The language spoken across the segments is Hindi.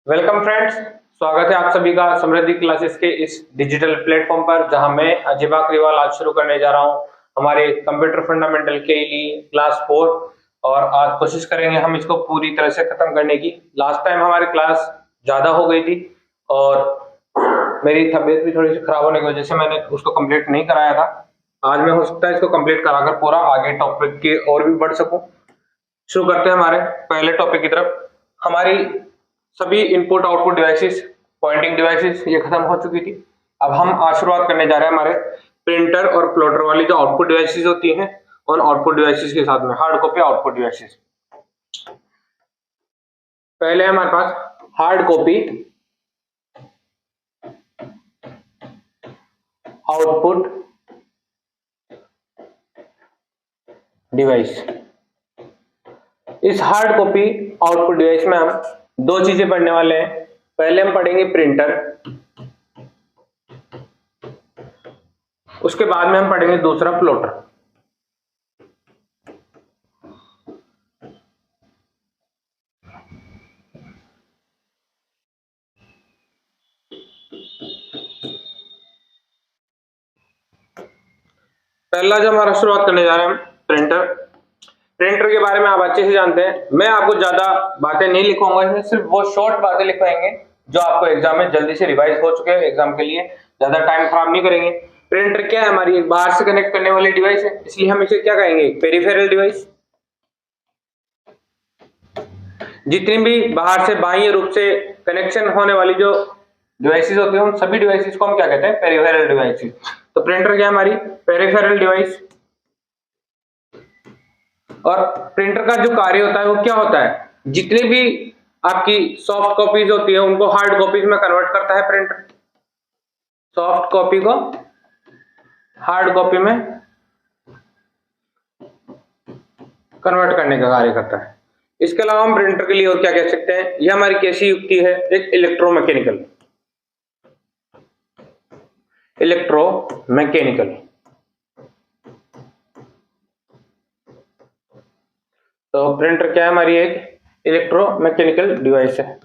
वेलकम फ्रेंड्स, स्वागत है आप सभी का समृद्धि क्लासेस के इस डिजिटल प्लेटफॉर्म पर, जहां मैं अजय बाकरीवाल आज शुरू करने जा रहा हूं हमारे कंप्यूटर फंडामेंटल के लिए क्लास 4। और आज कोशिश करेंगे हम इसको पूरी तरह से खत्म करने की। लास्ट टाइम हमारी क्लास ज्यादा हो गई थी और मेरी तबीयत भी थोड़ी सी खराब होने की वजह से मैंने उसको कंप्लीट नहीं कराया था। आज मैं हो सकता है इसको कंप्लीट कराकर पूरा आगे टॉपिक की और भी बढ़ सकूं। शुरू करते हैं हमारे पहले टॉपिक की तरफ। हमारी सभी input output devices, pointing devices ये खत्म हो चुकी थी। अब हम आज शुरुआत करने जा रहे हैं हमारे प्रिंटर और प्लॉटर वाली जो आउटपुट डिवाइसेस होती हैं उन आउटपुट डिवाइसेस के साथ में हार्ड कॉपी आउटपुट डिवाइसेस। पहले हमारे पास हार्ड कॉपी आउटपुट डिवाइस। इस हार्ड कॉपी आउटपुट डिवाइस में हम दो चीजें पढ़ने वाले हैं। पहले हम पढ़ेंगे प्रिंटर, उसके बाद में हम पढ़ेंगे दूसरा प्लॉटर। पहला जो हमारा शुरुआत करने जा रहे हैं हम प्रिंटर। प्रिंटर के बारे में आप अच्छे से जानते हैं। मैं आपको ज्यादा बातें नहीं लिखवाऊंगा, इसमें सिर्फ वो शॉर्ट बातें लिखवाएंगे जो आपको एग्जाम में जल्दी से रिवाइज हो चुके हैं। एग्जाम के लिए ज्यादा टाइम खराब नहीं करेंगे। प्रिंटर क्या है? हमारी एक बाहर से कनेक्ट करने वाली डिवाइस है, इसलिए हम इसे क्या कहेंगे? Peripheral device. जितनी भी बाहर से बाह्य रूप से कनेक्शन होने वाली जो डिवाइसेस होती है उन सभी डिवाइसेस को हम क्या कहते हैं? Peripheral devices. तो प्रिंटर क्या है? हमारी पेरिफेरल डिवाइस। और प्रिंटर का जो कार्य होता है वो क्या होता है? जितनी भी आपकी सॉफ्ट कॉपीज होती है उनको हार्ड कॉपीज में कन्वर्ट करता है प्रिंटर। सॉफ्ट कॉपी को हार्ड कॉपी में कन्वर्ट करने का कार्य करता है। इसके अलावा हम प्रिंटर के लिए और क्या कह सकते हैं? यह हमारी कैसी युक्ति है? एक इलेक्ट्रोमैकेनिकल। इलेक्ट्रोमैकेनिकल। तो प्रिंटर क्या है? हमारी एक इलेक्ट्रोमैकेनिकल डिवाइस है।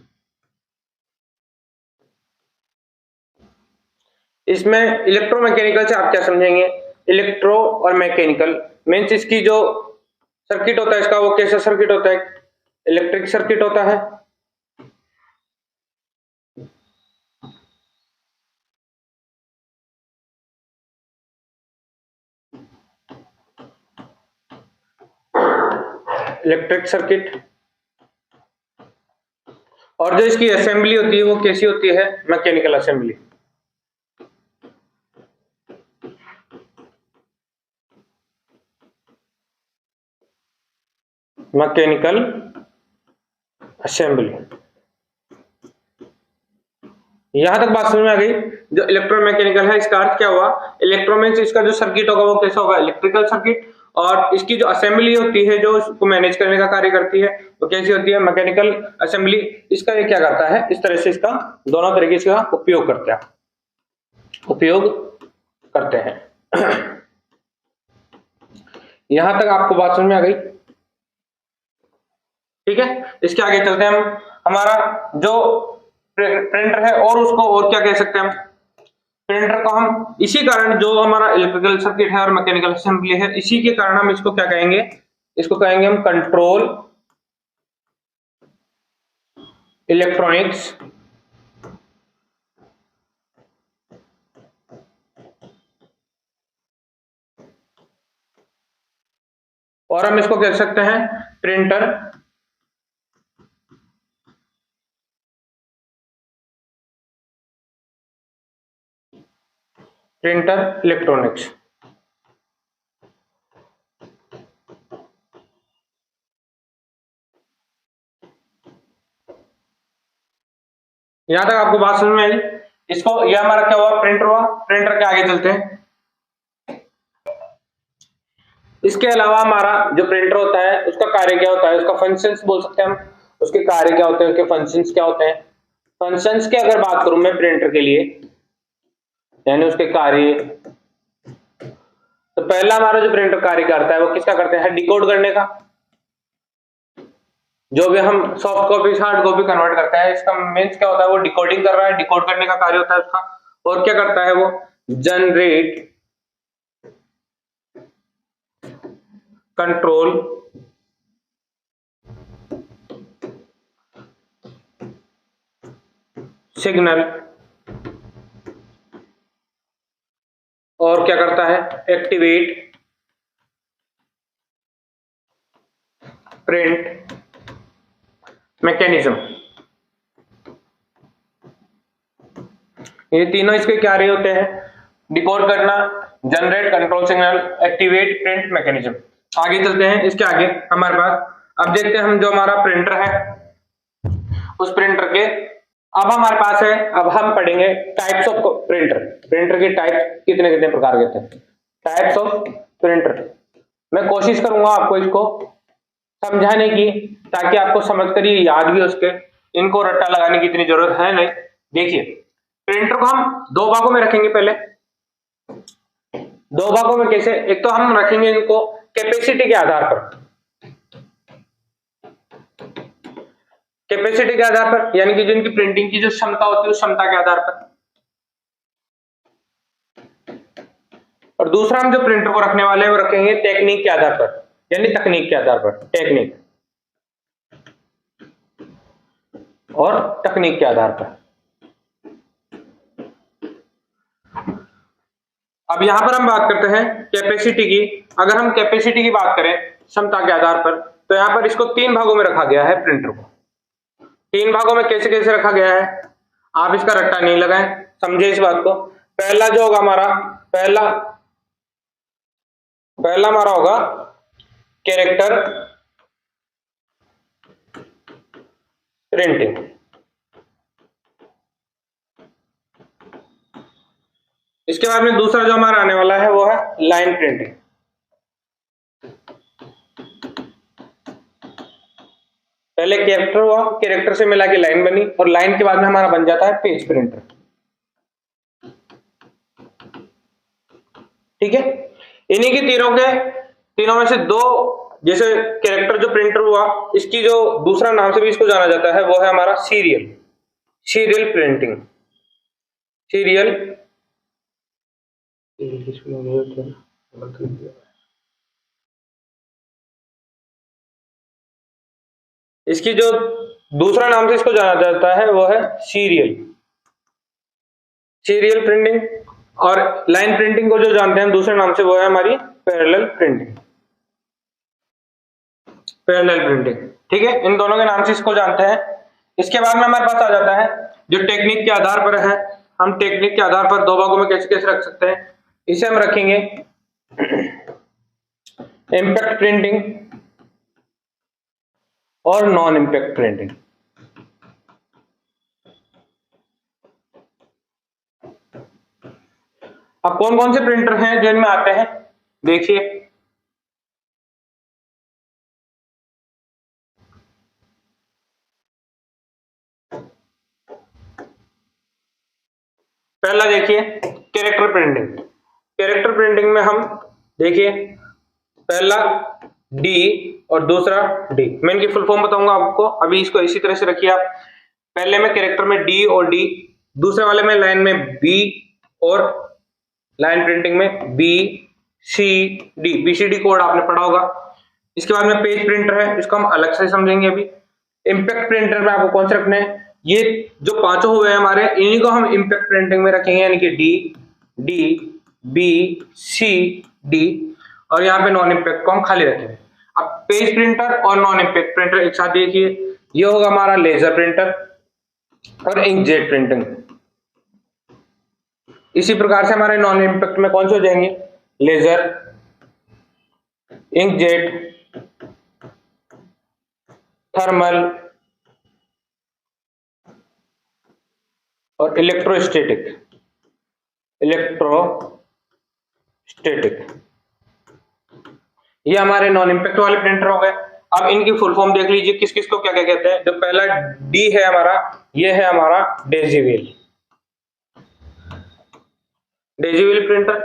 इसमें इलेक्ट्रोमैकेनिकल से आप क्या समझेंगे? इलेक्ट्रो और मैकेनिकल मीन्स इसकी जो सर्किट होता है इसका वो कैसा सर्किट होता है? इलेक्ट्रिक सर्किट होता है। Electric circuit. और जो इसकी असेंबली होती है वो कैसी होती है? Mechanical assembly. Mechanical assembly. यहां तक बात समझ में आ गई? जो इलेक्ट्रोमैकेनिकल है इसका अर्थ क्या हुआ? इलेक्ट्रो मीन्स इसका जो सर्किट होगा वो कैसा होगा? Electrical circuit. और इसकी जो असेंबली होती है जो उसको मैनेज करने का कार्य करती है वो कैसी होती है? Mechanical assembly. इसका ये क्या करता है? इस तरह से इसका दोनों तरीके से उपयोग करते हैं। यहां तक आपको बात समझ में आ गई? ठीक है, इसके आगे चलते हैं हम। हमारा जो प्रिंटर है और उसको और क्या कह सकते हैं हम? प्रिंटर को हम इसी कारण, जो हमारा इलेक्ट्रिकल सर्किट है और मैकेनिकल असेंबली है, इसी के कारण हम इसको क्या कहेंगे? इसको कहेंगे हम कंट्रोल इलेक्ट्रॉनिक्स और हम इसको कह सकते हैं प्रिंटर इलेक्ट्रॉनिक्स। यहां तक आपको बात समझ में आई? इसको, यह हमारा क्या हुआ? प्रिंटर हुआ। प्रिंटर के आगे चलते हैं। इसके अलावा हमारा जो प्रिंटर होता है उसका कार्य क्या होता है? उसका फंक्शंस बोल सकते हैं हम। उसके कार्य क्या होते हैं? उसके फंक्शंस क्या होते हैं? फंक्शंस की अगर बात करूं मैं प्रिंटर के लिए, यानी उसके कार्य, तो पहला हमारा जो प्रिंटर कार्य करता है वो किसका करते हैं? डिकोड करने का। जो भी हम सॉफ्ट कॉपी से हार्ड कॉपी कन्वर्ट करते हैं, इसका मीन्स क्या होता है, वो डिकोडिंग कर रहा है, डिकोड करने का कार्य होता है उसका। और क्या करता है वो, जनरेट कंट्रोल सिग्नल, और क्या करता है, एक्टिवेट प्रिंट मैकेनिज्म। ये तीनों इसके क्या रहे होते हैं, डिकोड करना, generate control signal, activate print mechanism. आगे चलते हैं, इसके आगे हमारे पास अब देखते हैं हम जो हमारा प्रिंटर है, उस प्रिंटर के अब हमारे पास है, अब हम पढ़ेंगे टाइप्स ऑफ प्रिंटर। प्रिंटर के टाइप कितने कितने प्रकार के थे, टाइप्स ऑफ प्रिंटर। मैं कोशिश करूंगा आपको इसको समझाने की, ताकि आपको समझ कर ये याद भी हो सके, इनको रट्टा लगाने की इतनी जरूरत है नहीं। देखिए, प्रिंटर को हम दो भागों में रखेंगे। पहले दो भागों में कैसे, एक तो हम रखेंगे इनको कैपेसिटी के आधार पर, कैपेसिटी के आधार पर, यानी कि जिनकी प्रिंटिंग की जो क्षमता होती है उस क्षमता के आधार पर। और दूसरा हम जो प्रिंटर को रखने वाले हैं वो रखेंगे टेक्निक के आधार पर, यानी तकनीक के आधार पर, टेक्निक और तकनीक के आधार पर। अब यहां पर हम बात करते हैं कैपेसिटी की। अगर हम कैपेसिटी की बात करें क्षमता के आधार पर, तो यहां पर इसको तीन भागों में रखा गया है। प्रिंटर को तीन भागों में कैसे कैसे रखा गया है, आप इसका रट्टा नहीं लगाएं, समझे इस बात को। पहला जो होगा हमारा, पहला हमारा होगा कैरेक्टर प्रिंटिंग। इसके बाद में दूसरा जो हमारा आने वाला है वो है लाइन प्रिंटिंग। पहले कैरेक्टर हुआ, कैरेक्टर से मिला के लाइन बनी, और लाइन के बाद में हमारा बन जाता है पेज प्रिंटर। ठीक है, इन्हीं की तीनों में से दो, जैसे कैरेक्टर जो प्रिंटर हुआ, इसकी जो दूसरा नाम से भी इसको जाना जाता है वो है हमारा सीरियल प्रिंटिंग। सीरियल इसकी जो दूसरा नाम से इसको जाना जाता है वो है सीरियल प्रिंटिंग। और लाइन प्रिंटिंग को जो जानते हैं हम दूसरे नाम से वो है हमारी पैरेलल प्रिंटिंग। ठीक है, इन दोनों के नाम से इसको जानते हैं। इसके बाद में हमारे पास आ जाता है जो टेक्निक के आधार पर है। हम टेक्निक के आधार पर दो भागों में कैसे कैसे रख सकते हैं, इसे हम रखेंगे इम्पैक्ट प्रिंटिंग और नॉन इम्पैक्ट प्रिंटिंग। अब कौन कौन से प्रिंटर हैं जो इनमें आते हैं, देखिए। पहला देखिए कैरेक्टर प्रिंटिंग। कैरेक्टर प्रिंटिंग में हम देखिए पहला डी और दूसरा डी। मैं इनकी फुल फॉर्म बताऊंगा आपको, अभी इसको इसी तरह से रखिए आप। पहले में कैरेक्टर में डी और डी, दूसरे वाले में लाइन में बी, और लाइन प्रिंटिंग में B C D. BCD code आपने पढ़ा होगा। इसके बाद में पेज प्रिंटर है, इसको हम अलग से समझेंगे अभी। इम्पैक्ट प्रिंटर में आपको कौन से रखने हैं, ये जो पांचों हुए हैं हमारे, इन्हीं को हम इम्पैक्ट प्रिंटिंग में रखेंगे, यानी कि डी बी सी डी, और यहाँ पे नॉन इम्पैक्ट को हम खाली रखेंगे। अब पेज प्रिंटर और नॉन इम्पैक्ट प्रिंटर एक साथ देखिए, ये होगा हमारा लेजर प्रिंटर और इंकजेट प्रिंटिंग। इसी प्रकार से हमारे नॉन इम्पैक्ट में कौन से हो जाएंगे, लेजर, इंकजेट, थर्मल और इलेक्ट्रोस्टैटिक। ये हमारे नॉन इम्पैक्ट वाले प्रिंटर हो गए। अब इनकी फुल फॉर्म देख लीजिए, किस किस को क्या क्या कहते हैं। जो पहला डी है हमारा, ये है हमारा डेजीवेल प्रिंटर।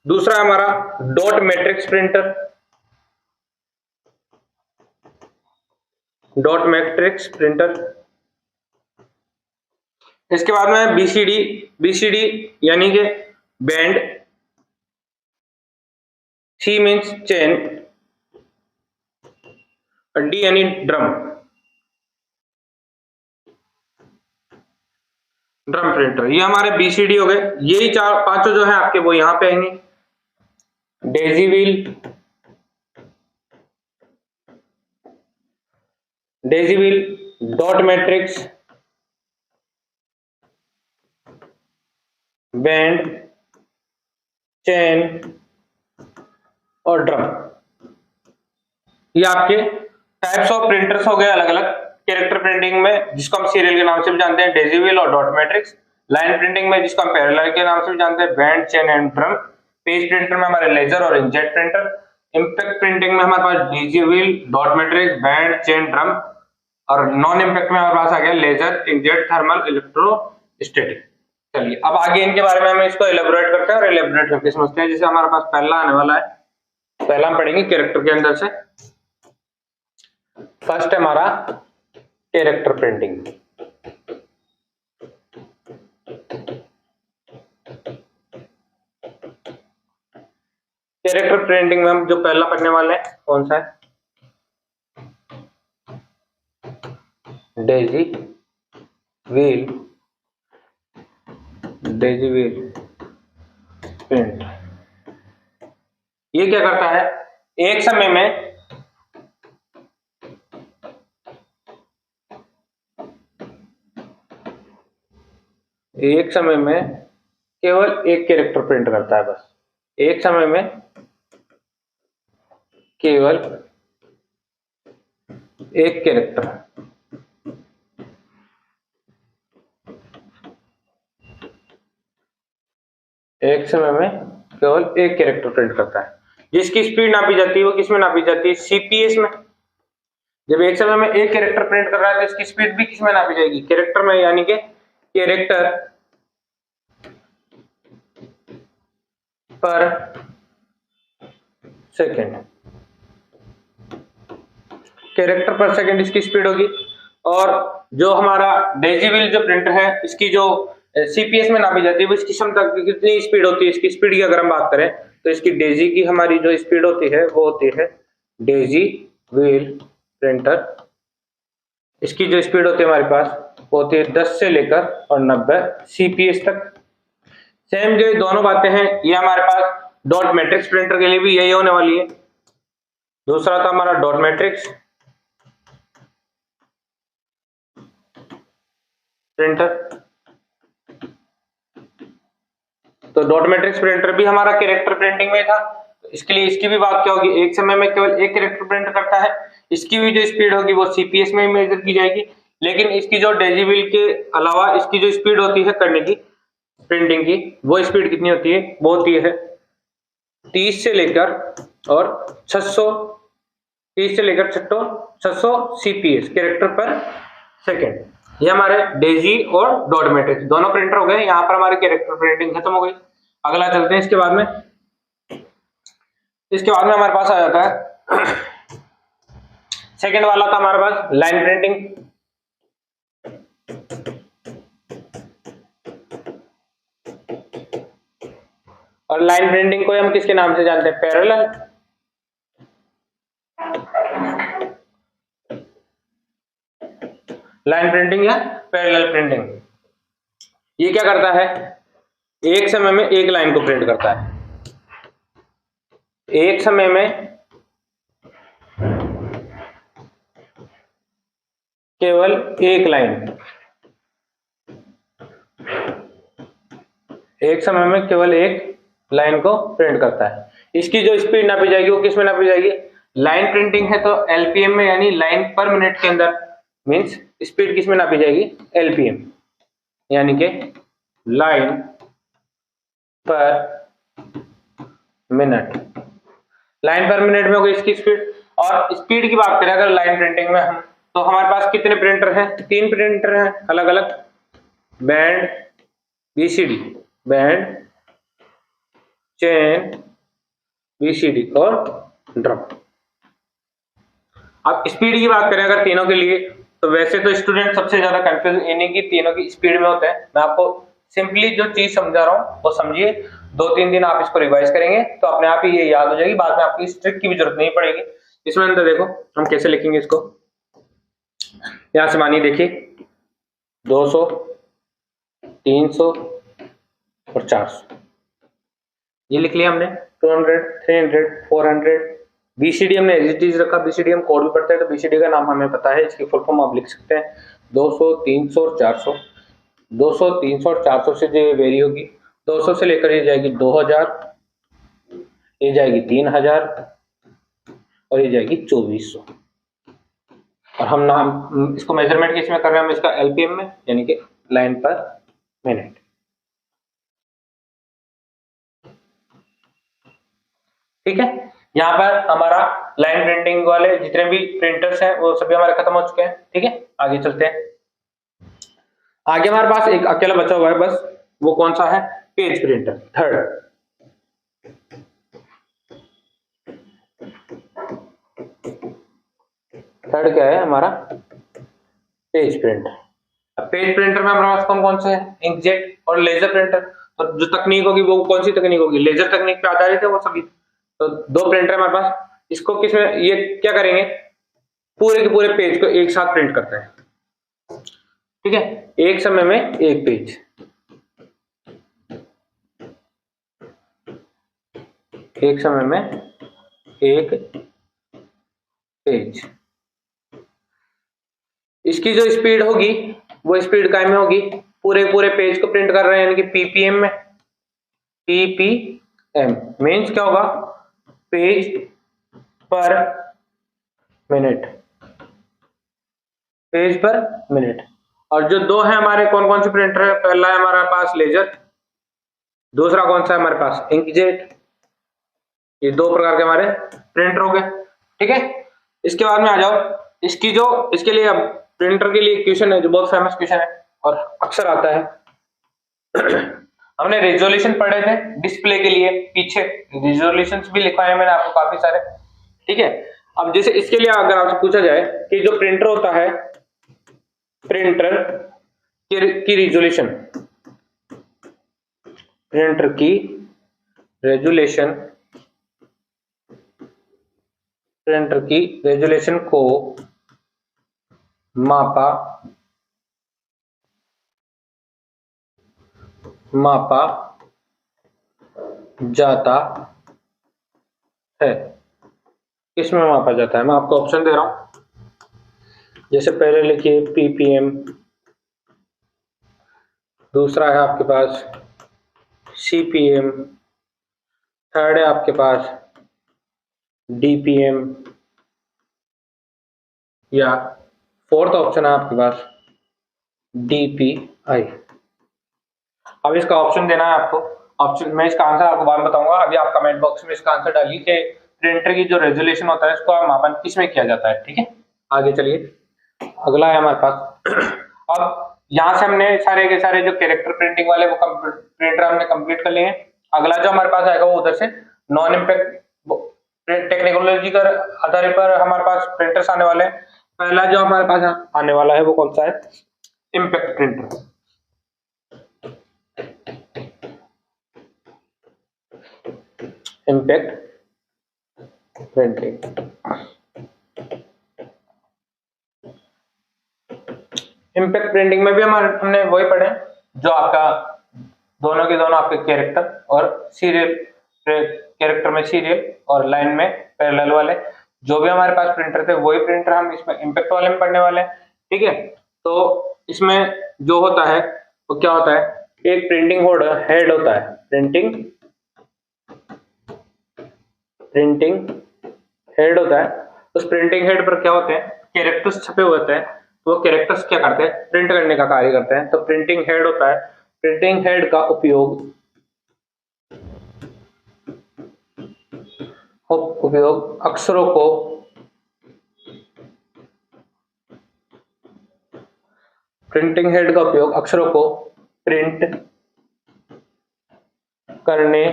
दूसरा हमारा dot matrix printer. Dot matrix printer. इसके बाद में बीसीडी, बीसीडी यानी कि बैंड, सी मीन्स चेन, और डी यानी ड्रम, ड्रम प्रिंटर। ये हमारे बीसीडी हो गए। यही चार पांचों जो है आपके वो यहां पे आएंगे। Daisy wheel, Daisy wheel, dot matrix, band, chain और ड्रम। ये आपके टाइप्स ऑफ प्रिंटर्स हो गए अलग अलग कैरेक्टर प्रिंटिंग में, जिसको हम सीरियल के नाम से भी जानते हैं, डेजी व्हील और डॉट मैट्रिक्स। लाइन प्रिंटिंग में जिसको हम पैरेलल के नाम से भी जानते हैं, band, chain and drum. Page printer में हमारे लेजर और इंकजेट प्रिंटर। इंपैक्ट प्रिंटिंग में हमारे पास daisy wheel, dot matrix, band, chain, drum. और नॉन इंपैक्ट में हमारे पास आ गया लेजर, इंकजेट, थर्मल, इलेक्ट्रोस्टैटिक। चलिए अब आगे इनके बारे में हम इसको एलेबोरेट करते हैं और एलेबोरेट करके समझते हैं। जैसे हमारे पास पहला आने वाला है, पहला हम पढ़ेंगे कैरेक्टर के अंदर से। फर्स्ट है हमारा कैरेक्टर प्रिंटिंग। कैरेक्टर प्रिंटिंग में हम जो पहला पढ़ने वाले हैं कौन सा है? Daisy wheel, Daisy wheel print. ये क्या करता है? एक समय में केवल एक कैरेक्टर प्रिंट करता है। बस एक समय में केवल एक कैरेक्टर। एक समय में केवल एक कैरेक्टर प्रिंट करता है। जिसकी स्पीड नापी जाती है वो किसमें नापी जाती है? सीपीएस में। जब एक समय में एक कैरेक्टर प्रिंट कर रहा है तो इसकी स्पीड भी किसमें नापी जाएगी? कैरेक्टर में, यानी कि कैरेक्टर पर सेकेंड। कैरेक्टर पर सेकेंड इसकी स्पीड होगी। और जो हमारा डेजी व्हील जो प्रिंटर है, इसकी जो सीपीएस में नापी जाती है वो इसकी क्षमता कितनी स्पीड होती है? इसकी स्पीड की अगर हम बात करें तो इसकी डेजी की हमारी जो स्पीड होती है वो होती है डेजी व्हील प्रिंटर। इसकी जो स्पीड होती है हमारे पास वो होती है 10 से लेकर और 90 सीपीएस तक। सेम जो दोनों बातें हैं ये हमारे पास डॉट मैट्रिक्स प्रिंटर के लिए भी यही होने वाली है। दूसरा था हमारा डॉट मैट्रिक्स प्रिंटर। तो डॉट मैट्रिक्स प्रिंटर भी हमारा कैरेक्टर प्रिंटिंग में था। इसके लिए इसकी भी बात क्या होगी? एक समय में केवल एक कैरेक्टर प्रिंट करता है। इसकी भी जो स्पीड होगी वो सीपीएस में मेजर की जाएगी। लेकिन इसकी जो डेजी व्हील के अलावा इसकी जो स्पीड होती है करने की प्रिंटिंग की, वो स्पीड कितनी होती है? वो होती है 30 से लेकर और 600, 30 से लेकर 600 सीपीएस कैरेक्टर पर सेकेंड। ये हमारे डेजी और डॉट मैट्रिक्स दोनों प्रिंटर हो गए। यहाँ पर हमारी कैरेक्टर प्रिंटिंग खत्म हो गई। अगला चलते हैं इसके बाद में। इसके बाद में हमारे पास आ जाता है सेकेंड वाला था हमारे पास लाइन प्रिंटिंग। और लाइन प्रिंटिंग को हम किसके नाम से जानते हैं? पैरेलल। लाइन प्रिंटिंग या पैरेलल प्रिंटिंग। ये क्या करता है? एक समय में एक लाइन को प्रिंट करता है। एक समय में केवल एक लाइन, एक समय में केवल एक लाइन को प्रिंट करता है। इसकी जो स्पीड नापी जाएगी वो किस में नापी जाएगी? लाइन प्रिंटिंग है तो एलपीएम में, यानी लाइन पर मिनट के अंदर। मींस स्पीड किस में नापी जाएगी? एलपीएम, यानी कि लाइन पर मिनट। लाइन पर मिनट में होगी इसकी स्पीड। और स्पीड की बात करें अगर लाइन प्रिंटिंग में हम, तो हमारे पास कितने प्रिंटर हैं? 3 प्रिंटर हैं अलग अलग। Band, BCD, band, chain, BCD और ड्रम। अब स्पीड की बात करें अगर तीनों के लिए, तो वैसे तो स्टूडेंट सबसे ज्यादा कंफ्यूज इन्हीं की तीनों की स्पीड में होते हैं। मैं आपको सिंपली जो चीज समझा रहा हूँ वो समझिए, 2-3 दिन आप इसको रिवाइज करेंगे तो अपने आप ही ये याद हो जाएगी, बाद में आपकी इस ट्रिक की भी जरूरत नहीं पड़ेगी। इसमें अंदर देखो हम कैसे लिखेंगे इसको, यहां से मानिए देखिए 200, 300 और 400 ये लिख लिया हमने। 200, 300, 400, बीसीडी हमने एज इट इज रखा, बीसीडी हम कोड भी पढ़ते हैं तो बीसीडी का नाम हमें पता है, इसकी फुल फॉर्म आप लिख सकते हैं 200, 300 और 400। 200, 300 और 400 से जो वेरी होगी, 200 से लेकर ये जाएगी 2000, ये जाएगी 3000 और ये जाएगी 2400। और हम नाम इसको मेजरमेंट किस में कर रहे हैं, हम इसका एलपीएम में, यानी कि लाइन पर मिनट। ठीक है, यहाँ पर हमारा लाइन प्रिंटिंग वाले जितने भी प्रिंटर्स हैं वो सभी हमारे खत्म हो चुके हैं। ठीक है, आगे चलते हैं। आगे हमारे पास एक अकेला बचा हुआ है बस, वो कौन सा है, पेज प्रिंटर, थर्ड। थर्ड क्या है हमारा, पेज प्रिंटर। पेज प्रिंटर में हमारे पास कौन कौन से हैं, इंकजेट और लेजर प्रिंटर। तो जो तकनीक होगी वो कौन सी तकनीक होगी, लेजर तकनीक पे आधारित है वो सभी। तो दो प्रिंटर हमारे पास, इसको किसमें ये क्या करेंगे, पूरे के पूरे पेज को एक साथ प्रिंट करते हैं। ठीक है, एक समय में एक पेज, एक समय में एक पेज। इसकी जो स्पीड होगी वो स्पीड काय में होगी, पूरे पूरे पेज को प्रिंट कर रहे हैं यानी कि पीपीएम में। पीपीएम मींस क्या होगा, पेज पर मिनट, पेज पर मिनट। और जो दो है हमारे कौन कौन से प्रिंटर है, पहला है हमारे पास लेजर, दूसरा कौन सा है हमारे पास इंकजेट। ये दो प्रकार के हमारे प्रिंटर हो गए। ठीक है, इसके बाद में आ जाओ, इसकी जो इसके लिए अब प्रिंटर के लिए क्वेश्चन है जो बहुत फेमस क्वेश्चन है और अक्सर आता है। हमने रेजोल्यूशन पढ़े थे डिस्प्ले के लिए, पीछे रेजोल्यूशन भी लिखवाए हैं मैंने आपको काफी सारे। ठीक है, अब जैसे इसके लिए अगर आपसे पूछा जाए कि जो प्रिंटर होता है, प्रिंटर की रेजोल्यूशन, प्रिंटर की रेजोल्यूशन, प्रिंटर की रेजोल्यूशन को मापा जाता है। किसमें मापा जाता है, मैं आपको ऑप्शन दे रहा हूं। जैसे पहले लिखिए पीपीएम, दूसरा है आपके पास सीपीएम, थर्ड है आपके पास डीपीएम, या फोर्थ ऑप्शन है आपके पास डीपीआई। अब इसका ऑप्शन देना है आपको, ऑप्शन मैं इसका आंसर आपको बाद में बताऊंगा। अभी आप कमेंट बॉक्स में इसका आंसर डालिए कि प्रिंटर की जो रेजोल्यूशन होता है इसको मापन किस में किया जाता है। ठीक है, आगे चलिए, अगला है हमारे पास। अब यहाँ से हमने सारे के सारे जो कैरेक्टर प्रिंटिंग वाले वो प्रिंटर हमने कंप्लीट कर लिए हैं। अगला जो हमारे पास आएगा वो उधर से नॉन इम्पैक्ट टेक्नोलॉजी के आधार पर हमारे पास प्रिंटर्स आने वाले हैं। पहला जो हमारे पास आने वाला है वो कौन सा है, impact printer. Impact printing, impact printing में भी हमने वही पढ़े जो आपका दोनों के दोनों आपके कैरेक्टर और सीरियल, कैरेक्टर में सीरियल और लाइन में पैरेलल वाले जो भी हमारे पास प्रिंटर थे वही प्रिंटर हम इसमें इम्पैक्ट वाले में पढ़ने वाले हैं। ठीक है, तो इसमें जो होता है वो क्या होता है, एक प्रिंटिंग हेड होता है, प्रिंटिंग हेड होता है। उस प्रिंटिंग हेड पर क्या होते हैं, कैरेक्टर्स छपे हुए होते हैं, तो वो कैरेक्टर्स क्या करते हैं, प्रिंट करने का कार्य करते हैं। तो प्रिंटिंग हेड होता है, प्रिंटिंग हेड का उपयोग अक्षरों को प्रिंटिंग हेड का उपयोग अक्षरों को प्रिंट करने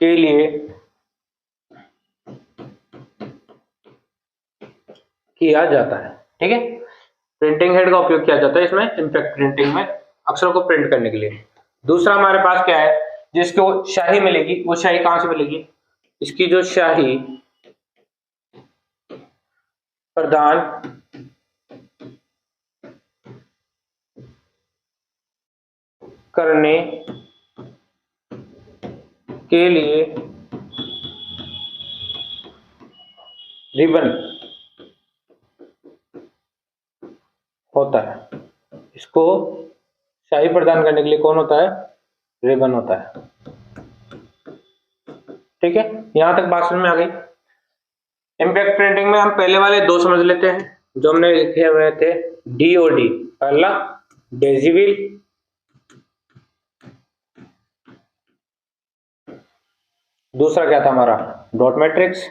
के लिए किया जाता है। ठीक है, प्रिंटिंग हेड का उपयोग किया जाता है इसमें इम्पैक्ट प्रिंटिंग में अक्षरों को प्रिंट करने के लिए। दूसरा हमारे पास क्या है, जिसको स्याही मिलेगी, वो स्याही कहां से मिलेगी, इसकी जो स्याही प्रदान करने के लिए रिबन होता है। इसको स्याही प्रदान करने के लिए कौन होता है, रिबन होता है। ठीक है, यहां तक बात समझ में आ गई। इम्पैक्ट प्रिंटिंग में हम पहले वाले दो समझ लेते हैं जो हमने लिखे हुए थे, डीओडी। पहला डेसिबल, दूसरा क्या था हमारा, डॉट मैट्रिक्स।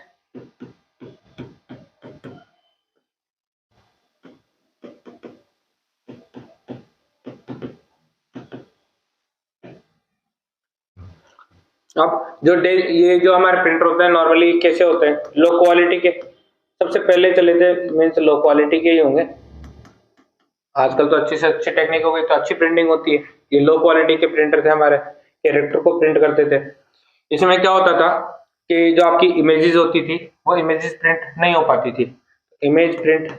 अब ये जो हमारे प्रिंटर होते हैं नॉर्मली कैसे होते हैं, लो क्वालिटी के। सबसे पहले चले थे मीन्स लो क्वालिटी के ही होंगे। आजकल तो अच्छी से अच्छी टेक्निक हो गई तो अच्छी प्रिंटिंग होती है। ये लो क्वालिटी के प्रिंटर थे हमारे, कैरेक्टर को प्रिंट करते थे। इसमें क्या होता था कि जो आपकी इमेजेस होती थी वो इमेजेस प्रिंट नहीं हो पाती थी, इमेज प्रिंट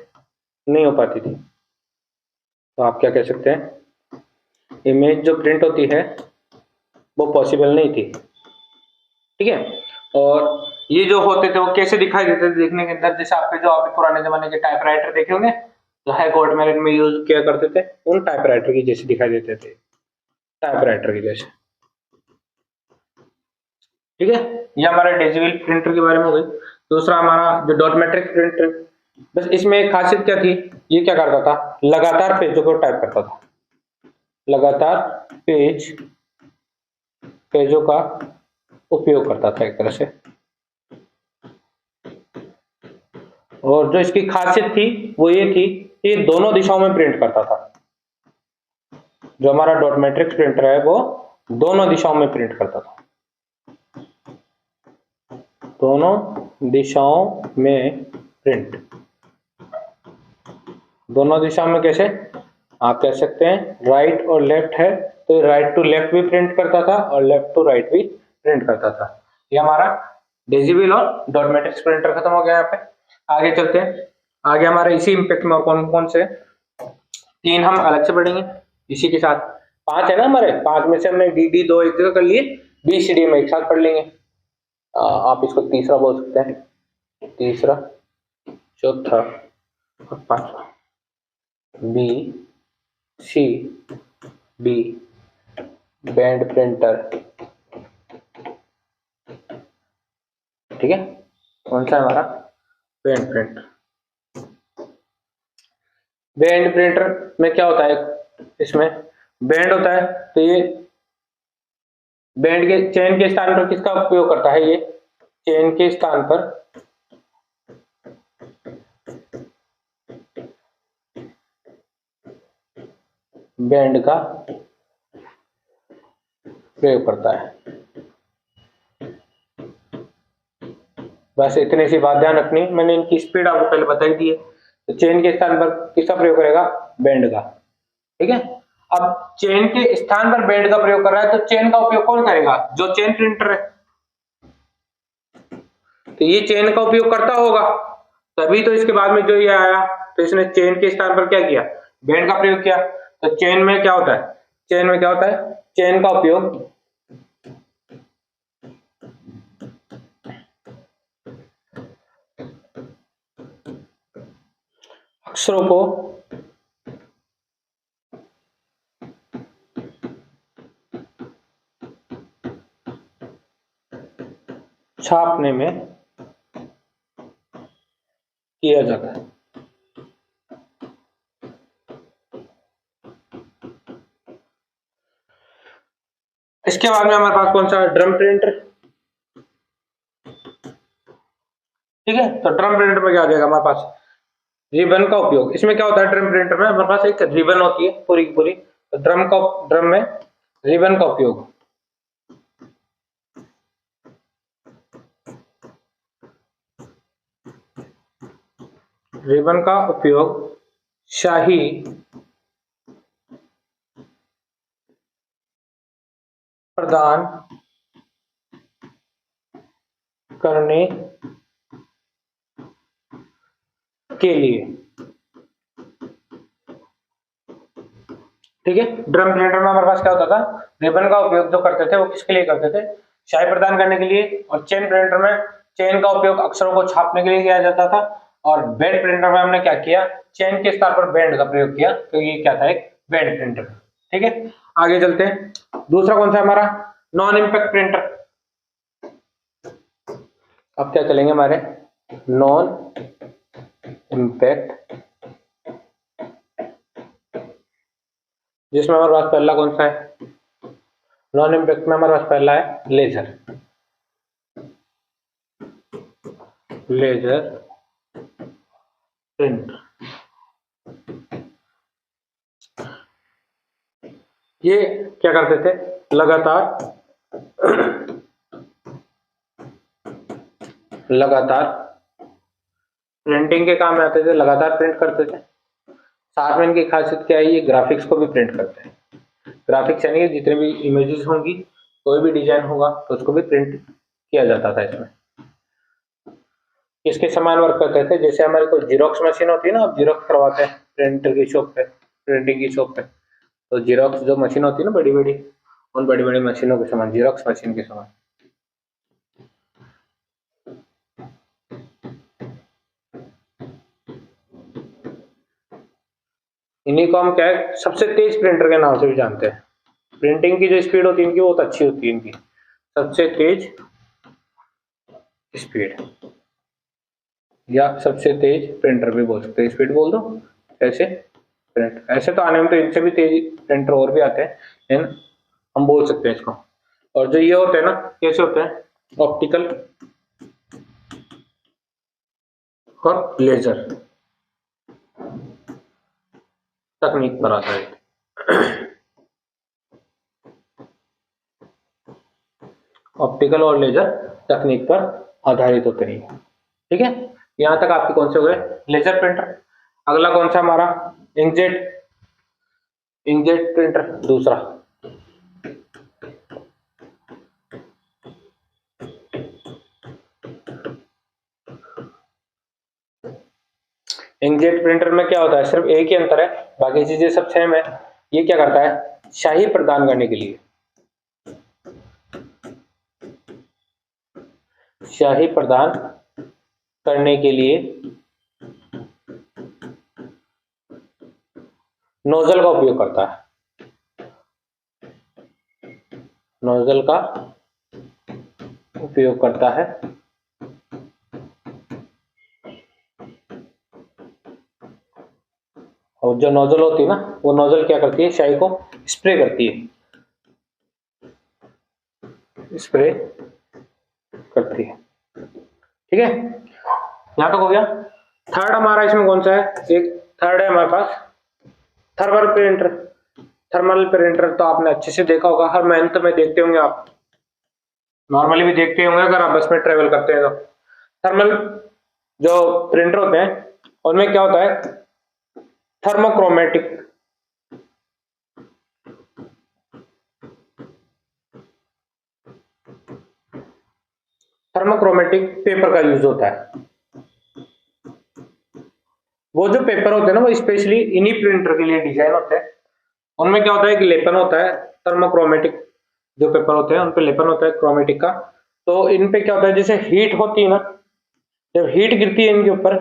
नहीं हो पाती थी। तो आप क्या कह सकते हैं, इमेज जो प्रिंट होती है वो पॉसिबल नहीं थी। ठीक है, और ये जो होते थे वो कैसे दिखाई देते थे देखने के अंदर, जैसे आपके जो आपने पुराने जमाने के टाइपराइटर देखे होंगे जो हाई कोर्ट मैरिज में यूज किया करते थे, उन टाइपराइटर की जैसे दिखाई देते थे, टाइपराइटर की जैसे। ठीक है, ये हमारे डेजिबल प्रिंटर के बारे में हो गई। दूसरा हमारा जो डॉट मैट्रिक्स प्रिंटर, बस इसमें एक खासियत क्या थी, ये क्या करता था, लगातार पेजों को टाइप करता था, लगातार पेजों का उपयोग करता था एक तरह से। और जो इसकी खासियत थी वो ये थी कि दोनों दिशाओं में प्रिंट करता था। जो हमारा डॉट मैट्रिक्स प्रिंटर है वो दोनों दिशाओं में प्रिंट करता था, दोनों दिशाओं में प्रिंट। दोनों दिशाओं में कैसे, आप कह सकते हैं राइट और लेफ्ट है तो राइट टू लेफ्ट भी प्रिंट करता था और लेफ्ट टू राइट भी प्रिंट करता था। ये हमारा डेजिबल और डॉट मैट्रिक्स प्रिंटर खत्म हो गया। यहाँ पे आगे चलते हैं। आगे हमारे इसी इम्पैक्ट में कौन कौन से तीन हम अलग से पढ़ेंगे इसी के साथ। पांच है ना हमारे, पांच में से हमने डी दो एक जगह कर लिए, बी सी डी में एक साथ पढ़ लेंगे। आप इसको तीसरा बोल सकते हैं, तीसरा, चौथा और पांचवा, B C D band printer. ठीक है, कौन सा है हमारा, बैंड प्रिंटर। बैंड प्रिंटर में क्या होता है, इसमें बैंड होता है तो ये बैंड के चेन के स्थान पर किसका उपयोग करता है, ये चेन के स्थान पर बैंड का प्रयोग करता है। बस इतनी सी बात ध्यान रखनी, मैंने इनकी स्पीड आपको पहले बता ही दी है। तो चेन के स्थान पर किसका प्रयोग करेगा, बैंड का। ठीक है, अब चेन के स्थान पर बैंड का प्रयोग कर रहा है तो चेन का उपयोग कौन करेगा, जो चेन प्रिंटर है। तो ये चेन का उपयोग करता होगा तभी तो इसके बाद में जो ये आया तो इसने चेन के स्थान पर क्या किया, बैंड का प्रयोग किया। तो चेन में क्या होता है, चेन में क्या होता है, चेन का उपयोग अक्षरों को छापने में किया जाता है। इसके बाद में हमारे पास कौन सा, ड्रम प्रिंटर। ठीक है, तो ड्रम प्रिंटर में क्या आ जाएगा हमारे पास, रिबन का उपयोग। इसमें क्या होता है, ड्रम प्रिंटर में हमारे पास एक रिबन होती है पूरी की पूरी, तो ड्रम में रिबन का उपयोग। रिबन का उपयोग स्याही प्रदान करने के लिए, ठीक है। ड्रम प्रिंटर में हमारे पास क्या होता था, रिबन का उपयोग जो करते थे वो किसके लिए करते थे, स्याही प्रदान करने के लिए। और चेन प्रिंटर में चेन का उपयोग अक्षरों को छापने के लिए किया जाता था। और बेंड प्रिंटर में हमने क्या किया, चेन के स्थान पर बेंड का प्रयोग किया, तो ये क्या था, एक बेंड प्रिंटर, ठीक है। आगे चलते हैं, दूसरा कौन सा हमारा, नॉन इंपैक्ट प्रिंटर। अब क्या चलेंगे हमारे, नॉन इंपैक्ट, जिसमें हमारे पास पहला कौन सा है, नॉन इंपैक्ट में हमारे पास पहला है लेजर। लेजर प्रिंट, ये क्या करते थे, लगातार प्रिंटिंग के काम में आते थे, लगातार प्रिंट करते थे। साथ में इनकी खासियत क्या है, ये ग्राफिक्स को भी प्रिंट करते हैं। ग्राफिक्स यानी कि जितने भी इमेजेस होंगी, कोई भी डिजाइन होगा तो उसको भी प्रिंट किया जाता था इसमें। इसके समान वर्क करते थे, जैसे हमारे कोई जीरोक्स मशीन होती है ना, आप जीरोक्स करवाते हैं प्रिंटर की शॉप पे, प्रिंटिंग की शॉप पे, तो जीरोक्स जो मशीन होती है ना बड़ी बड़ी, उन बड़ी बड़ी मशीनों के समान, जीरोक्स मशीन के समान। इन्हीं को हम क्या है, सबसे तेज प्रिंटर के नाम से भी जानते हैं। प्रिंटिंग की जो स्पीड होती है इनकी बहुत अच्छी होती है, इनकी सबसे तेज स्पीड, या सबसे तेज प्रिंटर भी बोल सकते हैं, स्पीड बोल दो, ऐसे प्रिंट, ऐसे तो आने में तो इनसे भी तेज प्रिंटर और भी आते हैं, लेकिन हम बोल सकते हैं इसको। और जो ये होते हैं ना, कैसे होते हैं, ऑप्टिकल और लेजर तकनीक पर आधारित, ऑप्टिकल और लेजर तकनीक पर आधारित होते हैं, ठीक है। यहां तक आपके कौन से हो गए, लेजर प्रिंटर। अगला कौन सा हमारा, इंकजेट, इंकजेट प्रिंटर दूसरा। इंकजेट प्रिंटर में क्या होता है, सिर्फ एक ही अंतर है, बाकी चीजें सब सेम है। ये क्या करता है, स्याही प्रदान करने के लिए, स्याही प्रदान करने के लिए नोजल का उपयोग करता है, नोजल का उपयोग करता है। और जो नोजल होती है ना, वो नोजल क्या करती है, स्याही को स्प्रे करती है, स्प्रे करती है, ठीक है। यहां तक हो गया। थर्ड हमारा इसमें कौन सा है, एक थर्ड है हमारे पास थर्मल प्रिंटर। थर्मल प्रिंटर तो आपने अच्छे से देखा होगा, हर मंथ में देखते होंगे आप, नॉर्मली भी देखते होंगे अगर आप बस में ट्रेवल करते हैं तो। थर्मल जो प्रिंटर होते हैं उनमें क्या होता है, थर्मोक्रोमेटिक, थर्मोक्रोमेटिक पेपर का यूज होता है। वो जो पेपर होते हैं ना, वो स्पेशली इन्हीं प्रिंटर के लिए डिजाइन होते हैं। उनमें क्या होता है कि लेपन होता है, थर्मोक्रोमेटिक जो पेपर होते हैं उन पे लेपन होता है क्रोमेटिक का। तो इन पे क्या होता है, जैसे हीट होती है ना, जब हीट गिरती है इनके ऊपर,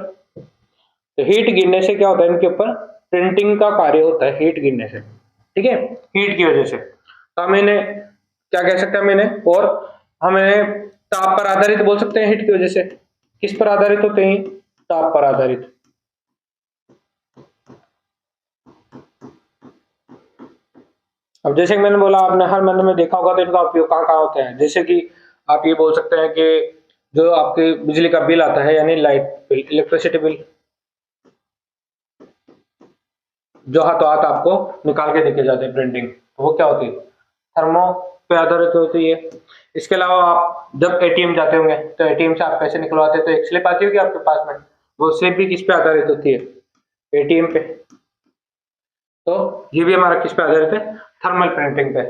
तो हीट गिरने से क्या होता है, इनके ऊपर प्रिंटिंग का कार्य होता है, हीट गिरने से, ठीक है, हीट की वजह से। तो हम इन्हें क्या कह सकते हैं, हम इन्हें, और हम इन्हें ताप पर आधारित बोल सकते हैं, हीट की वजह से। किस पर आधारित होते हैं, ताप पर आधारित। अब जैसे कि मैंने बोला, आपने हर महीने में देखा होगा, तो इनका उपयोग कहाँ कहाँ होते हैं। जैसे कि आप ये बोल सकते हैं कि जो आपके बिजली का बिल आता है, यानी लाइट बिल, इलेक्ट्रिसिटी बिल, जो हाथों हाथ आपको निकाल के देखे जाते हैं प्रिंटिंग, तो वो क्या होती है, थर्मो पे आधारित होती है। इसके अलावा आप जब एटीएम जाते होंगे, तो एटीएम से आप पैसे निकलवाते हैं, तो एक स्लिप आती होगी आपके पास में, वो सेम भी किस पे आधारित होती है, एटीएम पे। तो ये भी हमारा किस पे आधारित है, थर्मल प्रिंटिंग पे।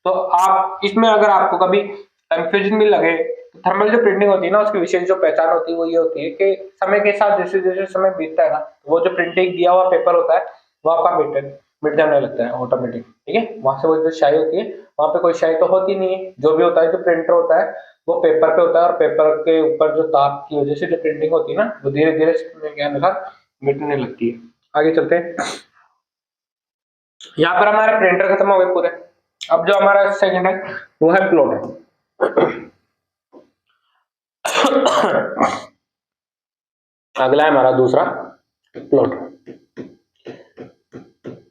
तो आप इसमें अगर आपको कभी कंफ्यूजन भी लगे, तो थर्मल जो प्रिंटिंग होती है ना, उसकी विशेष जो पहचान होती है वो ये होती है कि समय के साथ जैसे जैसे समय बीतता है ना, वो जो प्रिंटिंग दिया हुआ पेपर होता है वो आपका मिट जाने लगता है ऑटोमेटिक। ठीक है, वहां से वो जो स्याही होती है, वहां पे कोई स्याही तो होती नहीं है। जो भी होता है, जो प्रिंटर होता है वो पेपर पे होता है, और पेपर के ऊपर जो ताप की वजह से जो प्रिंटिंग होती है ना, वो धीरे धीरे समय के अनुसार मिटने लगती है। आगे चलते हैं। यहाँ पर हमारे प्रिंटर खत्म हो गए पूरे। अब जो हमारा सेकंड है वो है प्लॉटर। अगला है हमारा दूसरा प्लॉटर।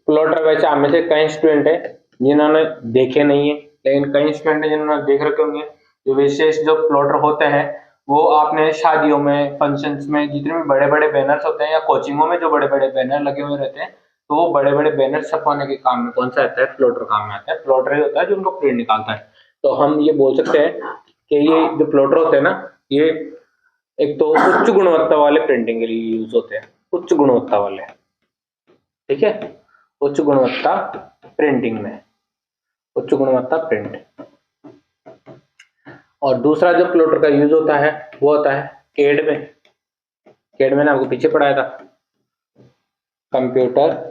प्लॉटर वैसे आप में से कई स्टूडेंट है जिन्होंने देखे नहीं है, लेकिन कई स्टूडेंट है जिन्होंने देख रखे होंगे। जो विशेष जो प्लॉटर होते हैं वो आपने शादियों में, फंक्शंस में, जितने भी बड़े बड़े बैनर्स होते हैं या कोचिंगों में जो बड़े बड़े बैनर लगे हुए रहते हैं, तो वो बड़े बड़े बैनर छपवाने के काम में कौन सा आता है, प्लॉटर काम में आता है। प्लॉटर ही होता है जो उनको प्रिंट निकालता है। तो हम ये बोल सकते हैं कि ये जो प्लॉटर होते हैं ना, ये एक तो उच्च गुणवत्ता वाले प्रिंटिंग के लिए यूज होते हैं, उच्च गुणवत्ता वाले। ठीक है, उच्च गुणवत्ता प्रिंटिंग में, उच्च गुणवत्ता प्रिंट। और दूसरा जो प्लॉटर का यूज होता है वो होता है केड में। केड में ना आपको पीछे पढ़ाया था, कंप्यूटर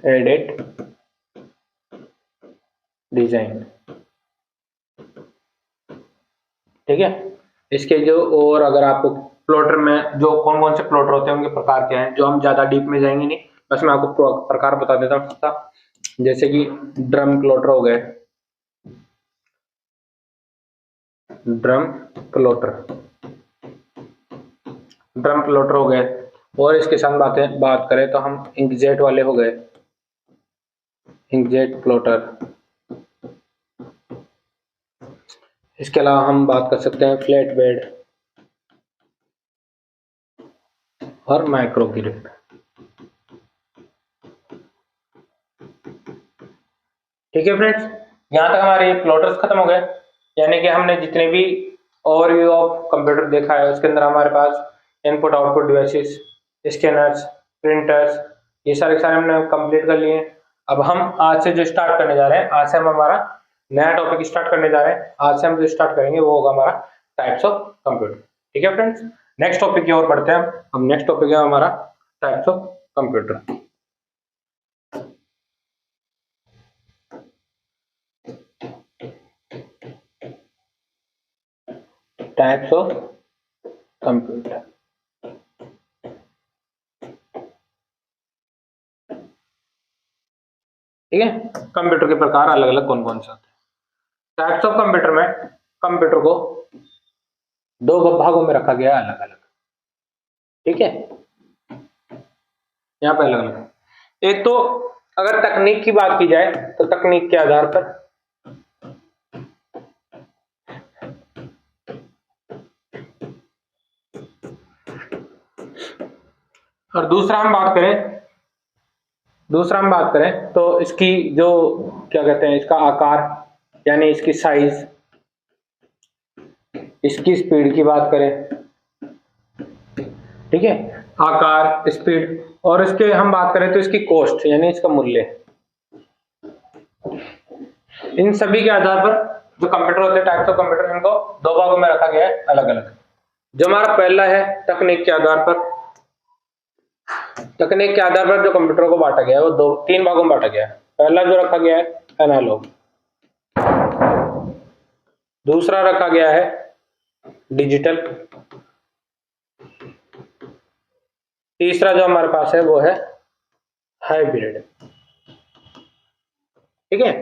एडेड डिजाइन। ठीक है, इसके जो और अगर आपको प्लॉटर में जो कौन कौन से प्लॉटर होते हैं उनके प्रकार क्या हैं, जो हम ज्यादा डीप में जाएंगे नहीं, बस मैं आपको प्रकार बता देता हूँ। जैसे कि ड्रम प्लॉटर हो गए, ड्रम प्लॉटर, ड्रम प्लॉटर हो गए। और इसके साथ बात करें तो हम इंकजेट वाले हो गए, इंकजेट प्लॉटर। इसके अलावा हम बात कर सकते हैं फ्लैट बेड और माइक्रो ग्रिप। ठीक है फ्रेंड्स, यहाँ तक हमारे प्लॉटर्स खत्म हो गए। यानी कि हमने जितने भी ओवरव्यू ऑफ कंप्यूटर देखा है उसके अंदर हमारे पास input output devices, scanners, printers, ये सारे हमने कंप्लीट कर लिए। अब हम आज से जो स्टार्ट करने जा रहे हैं, आज से हम हमारा नया टॉपिक स्टार्ट करने जा रहे हैं। आज से हम जो स्टार्ट करेंगे वो होगा हमारा टाइप्स ऑफ कंप्यूटर। ठीक है फ्रेंड्स, नेक्स्ट टॉपिक की ओर बढ़ते हैं हम। नेक्स्ट टॉपिक है हमारा types of computer. Types of computer. ठीक है, कंप्यूटर के प्रकार अलग अलग कौन कौन से होते हैं। टाइप्स ऑफ कंप्यूटर में कंप्यूटर को दो भागों में रखा गया है अलग अलग। ठीक है, यहाँ पे अलग अलग। एक तो अगर तकनीक की बात की जाए तो तकनीक के आधार पर, और दूसरा हम बात करें तो इसकी जो क्या कहते हैं, इसका आकार यानी इसकी साइज, इसकी स्पीड की बात करें। ठीक है, आकार, स्पीड, और इसके हम बात करें तो इसकी कॉस्ट यानी इसका मूल्य। इन सभी के आधार पर जो कंप्यूटर होते हैं, टाइप्स ऑफ कंप्यूटर, इनको दो भागों में रखा गया है अलग अलग। जो हमारा पहला है तकनीक के आधार पर, तकनीक के आधार पर जो कंप्यूटर को बांटा गया है वो तीन भागों में बांटा गया है। पहला जो रखा गया है एनालॉग, दूसरा रखा गया है डिजिटल, तीसरा जो हमारे पास है वो है हाइब्रिड। ठीक है,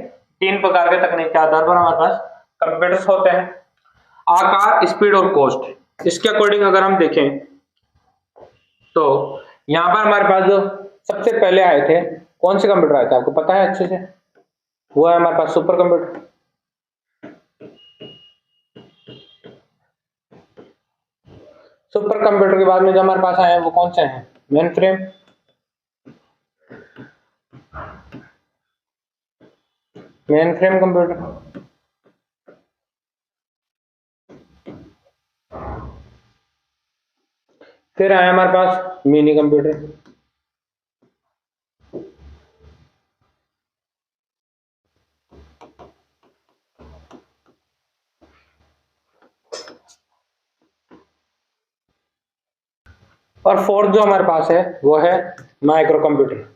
तीन प्रकार के तकनीक के आधार पर हमारे पास कंप्यूटर्स होते हैं। आकार, स्पीड और कॉस्ट, इसके अकॉर्डिंग अगर हम देखें तो यहाँ पर हमारे पास जो सबसे पहले आए थे, कौन से कंप्यूटर आए थे आपको पता है अच्छे से? वो है हमारे पास सुपर कंप्यूटर। सुपर कंप्यूटर के बाद में जो हमारे पास आए हैं वो कौन से हैं? Main frame, main frame computer. फिर आया हमारे पास मिनी कंप्यूटर। और फोर्थ जो हमारे पास है वो है माइक्रो कंप्यूटर।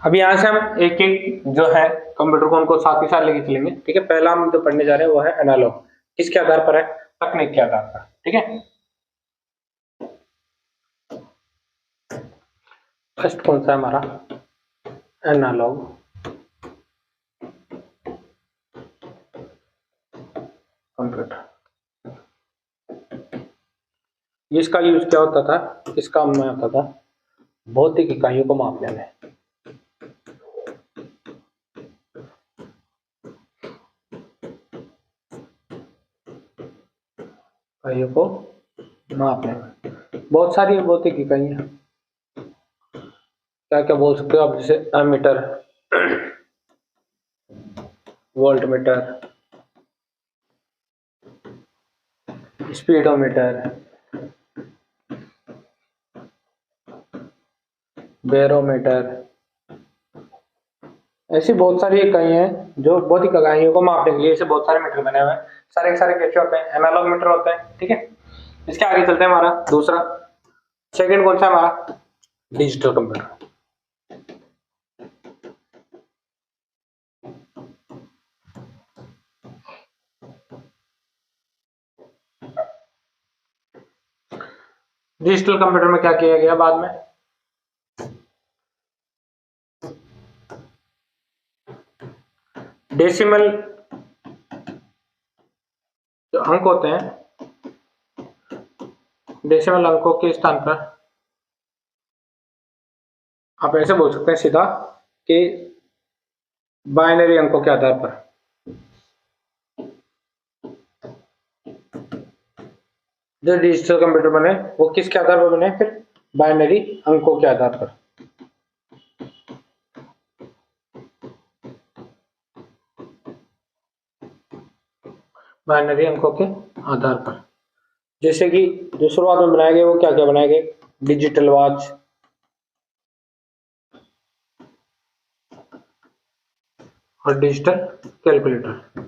अभी यहां से हम एक एक जो है कंप्यूटर को उनको साथ ही साथ लेके चलेंगे, ठीक है। पहला हम जो पढ़ने जा रहे हैं वो है एनालॉग। किसके आधार पर है? तकनीक के आधार पर, ठीक है। फर्स्ट कौन सा है हमारा? एनालॉग। कंप्यूटर, इसका यूज क्या होता था? इस काम में होता था भौतिक इकाइयों को मापने में। इकाइयों को मापने में बहुत सारी भौतिक इकाइयां, क्या क्या बोल सकते हो आप? जैसे ammeter, voltmeter, speedometer, barometer, ऐसी बहुत सारी इकाइयां हैं जो भौतिक इकाइयों को मापने के लिए ऐसे बहुत सारे मीटर बने हुए हैं। सारे के सारे कैसे होते हैं? एनालॉग मीटर होते हैं, ठीक है। इसके आगे चलते हैं। हमारा दूसरा, सेकंड कौन सा हमारा? Digital computer. डिजिटल कंप्यूटर में क्या किया गया बाद में? डेसिमल जो अंक होते हैं, डेसिमल अंकों के स्थान पर आप ऐसे बोल सकते हैं सीधा कि बाइनरी अंकों के आधार पर। जो डिजिटल कंप्यूटर बने वो किसके आधार पर बने? फिर बाइनरी अंकों के आधार पर। बाइनरी अंकों के आधार पर। जैसे कि जो शुरुआत में बनाए गए वो क्या क्या बनाए गए? डिजिटल वॉच, और डिजिटल कैलकुलेटर।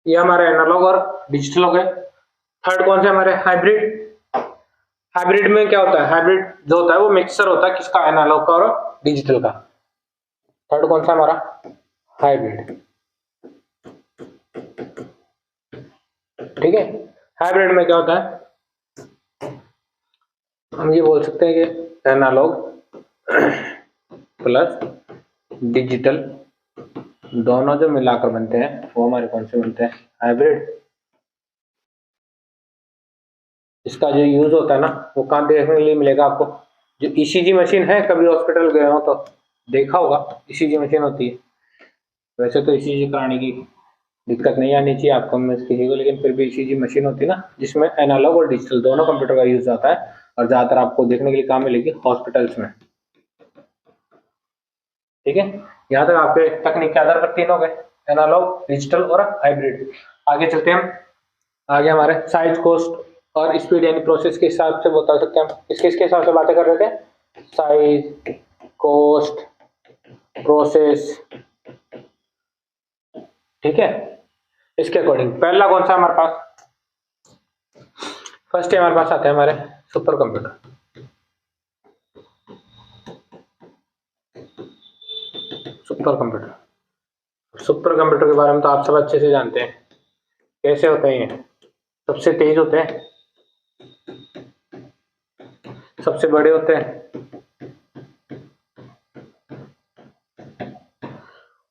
ये हमारे एनालॉग और डिजिटल हो गए। थर्ड कौन से हमारे? हाइब्रिड। हाइब्रिड में क्या होता है? हाइब्रिड जो होता है वो मिक्सचर होता है किसका? एनालॉग का और डिजिटल का। थर्ड कौन सा हमारा? हाइब्रिड, ठीक है। हाइब्रिड में क्या होता है? हम ये बोल सकते हैं कि एनालॉग प्लस डिजिटल दोनों जो मिलाकर बनते हैं वो हमारे कौन से बनते हैं? हाइब्रिड। इसका जो यूज होता है ना वो कहाँ देखने के लिए मिलेगा आपको? जो ईसीजी मशीन है, कभी हॉस्पिटल गए हो तो देखा होगा, ईसीजी मशीन होती है। वैसे तो ईसीजी कराने की दिक्कत नहीं आनी चाहिए आपको में किसी को, लेकिन फिर भी ईसीजी मशीन होती है ना जिसमें एनालॉग और डिजिटल दोनों कंप्यूटर का यूज आता है, और ज्यादातर आपको देखने के लिए कहाँ मिलेगी? हॉस्पिटल्स में, ठीक है। यहाँ तक आपके तकनीक के आधार पर तीन हो गए, एनालॉग, डिजिटल और हाइब्रिड। आगे चलते हैं हम। आगे हमारे साइज, कॉस्ट और स्पीड यानी प्रोसेस के हिसाब से बता सकते हैं हम। किसके हिसाब से बातें कर रहे थे? साइज, कॉस्ट, प्रोसेस, ठीक है। इसके अकॉर्डिंग पहला कौन सा हमारे पास? फर्स्ट हमारे पास आते हैं हमारे super computer. Super computer, super computer के बारे में तो आप सब अच्छे से जानते हैं। कैसे होते हैं ये? सबसे तेज होते हैं, सबसे बड़े होते हैं।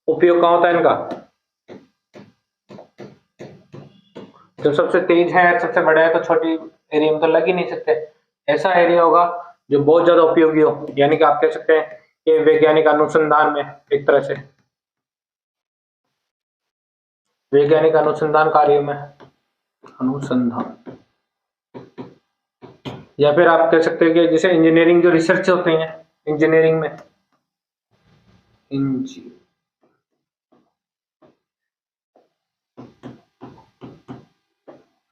उपयोग कहाँ होता है इनका? जो सबसे तेज है, सबसे बड़ा है, तो छोटी एरिया में तो लग ही नहीं सकते। ऐसा एरिया होगा जो बहुत ज्यादा उपयोगी हो, यानी कि आप कह सकते हैं कि वैज्ञानिक अनुसंधान में, एक तरह से वैज्ञानिक अनुसंधान कार्य में, अनुसंधान या फिर आप कह सकते हैं कि जैसे इंजीनियरिंग जो रिसर्च होते हैं इंजीनियरिंग में,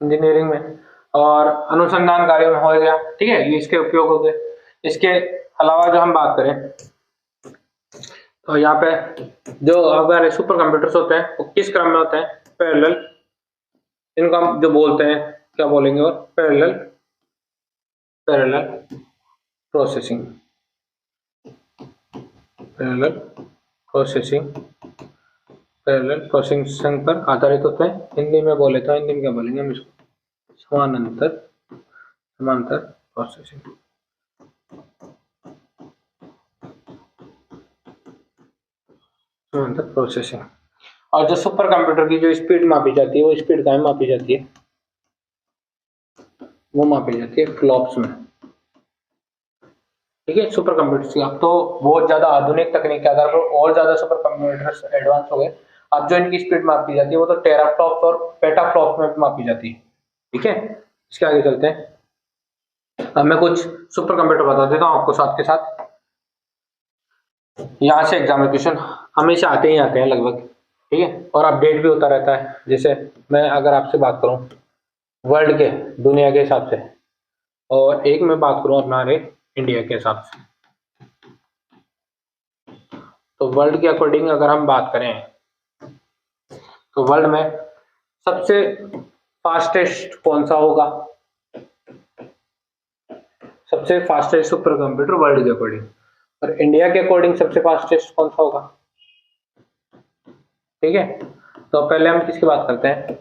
इंजीनियरिंग में और अनुसंधान कार्यों में हो गया, ठीक है, ये इसके उपयोग हो गए। इसके अलावा जो हम बात करें तो यहाँ पे जो अगर सुपर कंप्यूटर्स होते हैं वो किस क्रम में होते हैं, पैरेलल, इनको हम जो बोलते हैं क्या बोलेंगे, और पैरेलल प्रोसेसिंग, पैरेलल प्रोसेसिंग पर आधारित होते हैं। हिंदी में बोले तो हिंदी में क्या बोलेंगे हम इसको, समानांतर प्रोसेसिंग। प्रोसेसिंग। और जो सुपर कंप्यूटर की जो स्पीड मापी जाती है वो स्पीड कहाँ मापी जाती है, वो मापी जाती है फ्लॉप्स में, ठीक है। सुपर कंप्यूटर्स की अब तो बहुत ज्यादा आधुनिक तकनीक के आधार पर और ज्यादा सुपर कंप्यूटर्स एडवांस हो गए। अब जो इनकी स्पीड मापी जाती है वो तो टेराफ्लॉप्स और पेटाफ्लॉप्स में मापी जाती है, ठीक है। इसके आगे चलते हैं। अब मैं कुछ सुपर कंप्यूटर बता देता हूँ आपको साथ के साथ। यहाँ से एग्जाम में क्वेश्चन हमेशा आते ही आते हैं लगभग, ठीक है, और अपडेट भी होता रहता है। जैसे मैं अगर आपसे बात करूं वर्ल्ड के, दुनिया के हिसाब से, और एक मैं बात करूं हमारे इंडिया के हिसाब से, तो वर्ल्ड के अकॉर्डिंग अगर हम बात करें तो वर्ल्ड में सबसे फास्टेस्ट कौन सा होगा, सबसे फास्टेस्ट सुपर कंप्यूटर वर्ल्ड के अकॉर्डिंग, और इंडिया के अकॉर्डिंग सबसे फास्टेस्ट कौन सा होगा, ठीक है। तो पहले हम किसकी बात करते हैं,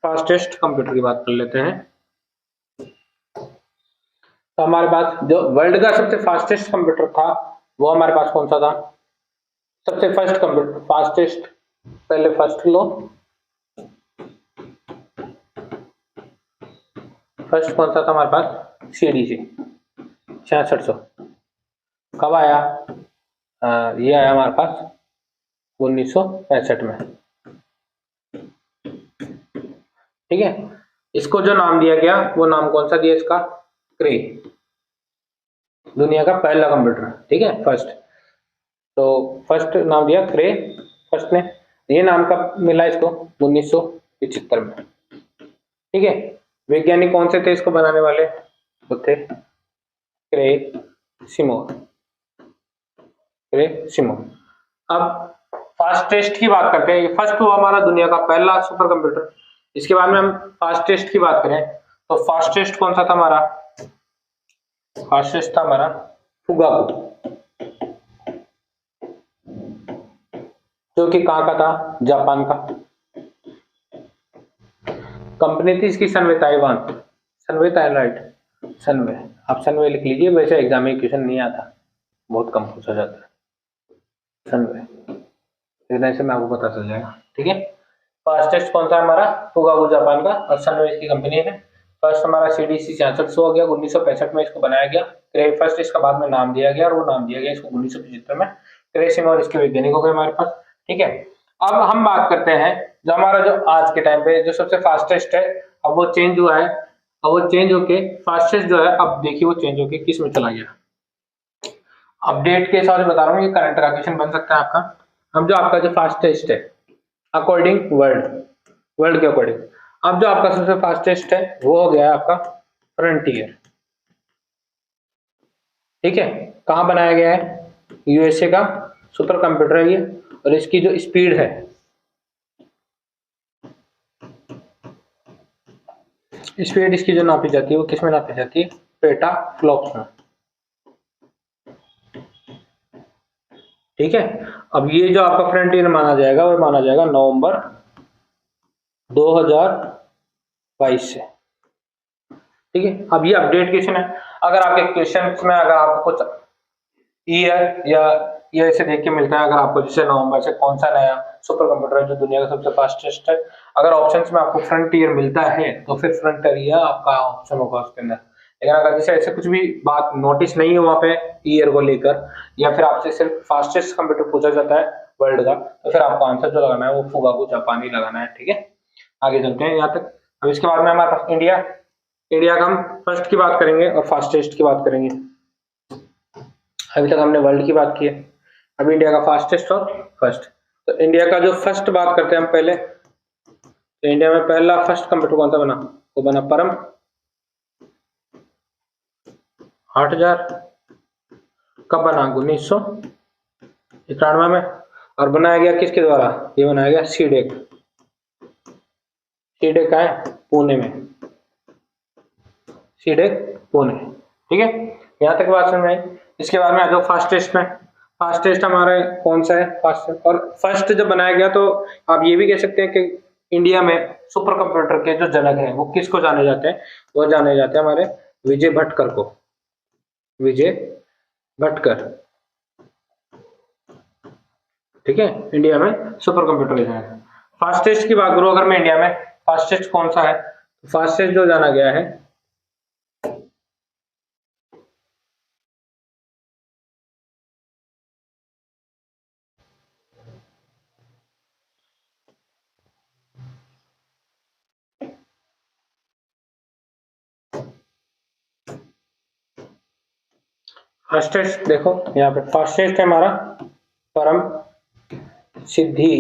फास्टेस्ट कंप्यूटर की बात कर लेते हैं। तो हमारे पास जो वर्ल्ड का सबसे फास्टेस्ट कंप्यूटर था वो हमारे पास कौन सा था, सबसे फर्स्ट कंप्यूटर फास्टेस्ट, पहले फर्स्ट लो, फर्स्ट कौन सा था हमारे पास, सीडीसी 6600। कब आया, ये आया हमारे पास 1965 में, ठीक है। इसको जो नाम दिया गया वो नाम कौन सा दिया इसका, क्रे, दुनिया का पहला कंप्यूटर, ठीक है, फर्स्ट। तो फर्स्ट नाम दिया क्रे फर्स्ट ने, ये नाम कब मिला इसको, 1975 में, ठीक है। वैज्ञानिक कौन से थे इसको बनाने वाले, वो थे क्रे सिमोन। अब फास्टेस्ट की बात करते हैं, ये फर्स्ट हुआ हमारा दुनिया का पहला सुपर कंप्यूटर। इसके बाद में हम फास्टेस्ट की बात करें तो फास्टेस्ट कौन सा था हमारा, फास्टेस्ट था हमारा फुगाकू, जो कि कहाँ का था, जापान का। कंपनी थी इसकी सनवे, ताइवान, सनवे थाईलैंड, सनवे, आप सनवे लिख लीजिए, वैसे एग्जाम में क्वेश्चन नहीं आता, बहुत कम पूछा जाता है सनवे, लेकिन ऐसे में आपको पता चल जाएगा, ठीक है। फास्टेस्ट कौन सा हमारा, फुगाकू जापान का, और सनवे इसकी कंपनी है। फर्स्ट हमारा सीडीसी 6600 हो गया, 1965 में इसको बनाया गया। क्रे फर्स्ट इसका बाद में नाम दिया गया, और वो नाम दिया गया इसको 1975 में। क्रे सिमोन इसके वैज्ञानिक हो गए हमारे पास, ठीक है। अब हम बात करते हैं जो हमारा जो आज के टाइम पे जो सबसे फास्टेस्ट है, अब वो चेंज हुआ है, अब वो चेंज होके फास्टेस्ट जो है, अब देखिए वो चेंज होके किस में चला गया। अपडेट के हिसाब से बता रहा हूँ, ये करंट का क्वेश्चन बन सकता है आपका। अब जो आपका जो फास्टेस्ट है अकॉर्डिंग वर्ल्ड के अकॉर्डिंग, अब जो आपका सबसे फास्टेस्ट है वो हो गया आपका फ्रंटियर, ठीक है। कहाँ बनाया गया है, यूएसए का सुपर कंप्यूटर है ये, और इसकी जो स्पीड है, स्पीड इसकी जो नापी जाती है वो किस में नापी जाती है, पेटा फ्लॉप्स में, ठीक है। अब ये जो आपका फ्रंटियर माना जाएगा वो माना जाएगा नवंबर 2022 से, ठीक है। अब ये अपडेट क्वेश्चन है, अगर आपके क्वेश्चन में अगर आपको कुछ ईयर या ये ऐसे देख के मिलता है, अगर आपको जैसे नवंबर से कौन सा नया सुपर कंप्यूटर है जो दुनिया का सबसे फास्टेस्ट है, अगर ऑप्शंस में आपको फ्रंटियर मिलता है तो फिर फ्रंटियर आपका ऑप्शन होगा उसके अंदर। लेकिन अगर जैसे ऐसे कुछ भी बात नोटिस नहीं है वहां पे ईयर को लेकर, या फिर आपसे सिर्फ फास्टेस्ट कंप्यूटर पूछा जाता है वर्ल्ड का, तो फिर आपको आंसर जो लगाना है वो फुगाकू जापानी लगाना है, ठीक है। आगे चलते हैं यहाँ तक। अब इसके बाद में हमारे पास इंडिया, इंडिया का हम फर्स्ट की बात करेंगे और फास्टेस्ट की बात करेंगे। अभी तक हमने वर्ल्ड की बात की है, अभी इंडिया का फास्टेस्ट और फर्स्ट। तो इंडिया का जो फर्स्ट बात करते हैं हम पहले, तो इंडिया में पहला फर्स्ट कंप्यूटर कौन सा बना, वो बना परम 8000। कब बना, 1991 में। और बनाया गया किसके द्वारा, ये बनाया गया सीडेक। सीडेक का है पुणे में, सीडेक पुणे। ठीक है, यहाँ तक बात समझ आई। इसके बाद में आ जाओ फास्टेस्ट में। फास्टेस्ट हमारे कौन सा है, फास्टेस्ट। और फर्स्ट जब बनाया गया तो आप ये भी कह सकते हैं कि इंडिया में सुपर कंप्यूटर के जो जनक हैं वो किसको जाने जाते हैं, वो जाने जाते हैं हमारे विजय भटकर को, विजय भटकर। ठीक है, इंडिया में सुपर कंप्यूटर के जनक। फास्टेस्ट की बात करूं अगर मैं, इंडिया में फास्टेस्ट कौन सा है, फास्टेस्ट जो जाना गया है फास्टेस्ट, देखो यहाँ पे फास्टेस्ट है हमारा परम सिद्धि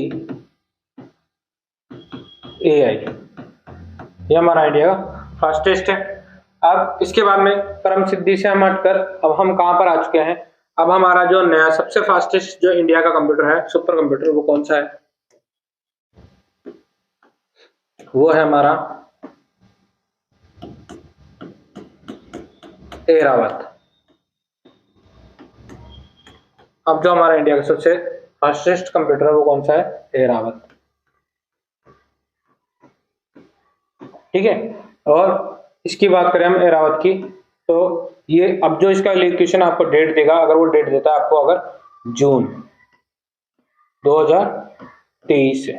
एआई, ये हमारा इंडिया का फास्टेस्ट है। अब इसके बाद में परम सिद्धि से हम हटकर अब हम कहां पर आ चुके हैं, अब हमारा जो नया सबसे फास्टेस्ट जो इंडिया का कंप्यूटर है, सुपर कंप्यूटर, वो कौन सा है, वो है हमारा एरावत। अब जो हमारा इंडिया का सबसे फास्टेस्ट कंप्यूटर है वो कौन सा है, एरावत। ठीक है, और इसकी बात करें हम एरावत की, तो ये अब जो इसका क्वेश्चन आपको डेट देगा, अगर वो डेट देता है आपको अगर जून 2023 से,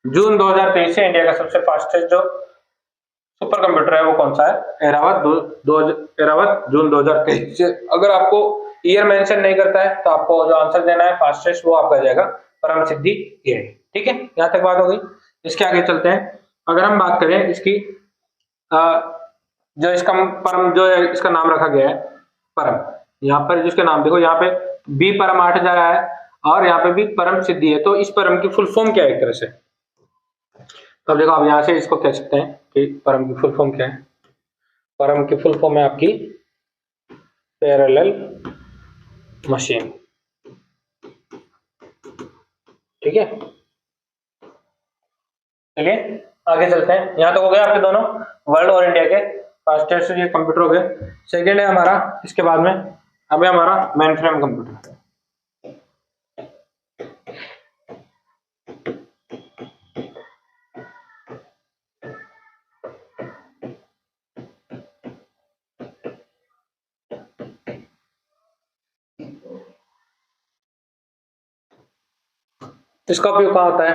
जून 2023 से इंडिया का सबसे फास्टेस्ट जो सुपर कंप्यूटर है वो कौन सा है, एरावत। एरावत जून 2023 से। अगर आपको ईयर मेंशन नहीं करता है तो आपको जो आंसर देना है फास्टेस्ट वो आपका जाएगा परम सिद्धि एआई। ठीक है, यहाँ तक बात हो गई। इसके आगे चलते हैं। अगर हम बात करें इसकी जो इसका परम जो है इसका नाम रखा गया है परम, यहाँ पर जिसका नाम देखो, यहाँ पे बी परम 8000 है और यहाँ पे भी परम सिद्धि है। तो इस परम की फुल फॉर्म क्या है एक तरह से, तब देखो आप यहाँ से इसको कह सकते हैं कि परम की फुल फॉर्म क्या है। परम की फुल फॉर्म है आपकी पैरेलल मशीन। ठीक है, चलिए आगे चलते हैं। यहाँ तो हो गया आपके दोनों वर्ल्ड और इंडिया के फास्टेस्ट ये कंप्यूटर हो गए। सेकेंड है हमारा, इसके बाद में अभी हमारा मेन फ्रेम कंप्यूटर। इसका उपयोग कहाँ होता है,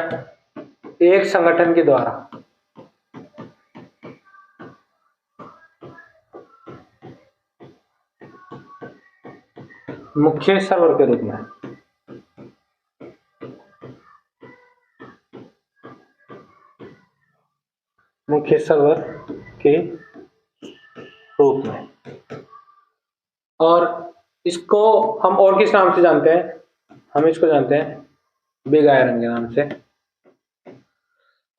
एक संगठन के द्वारा मुख्य सर्वर के रूप में, मुख्य सर्वर के रूप में। और इसको हम और किस नाम से जानते हैं, हम इसको जानते हैं बिग आयरन के नाम से।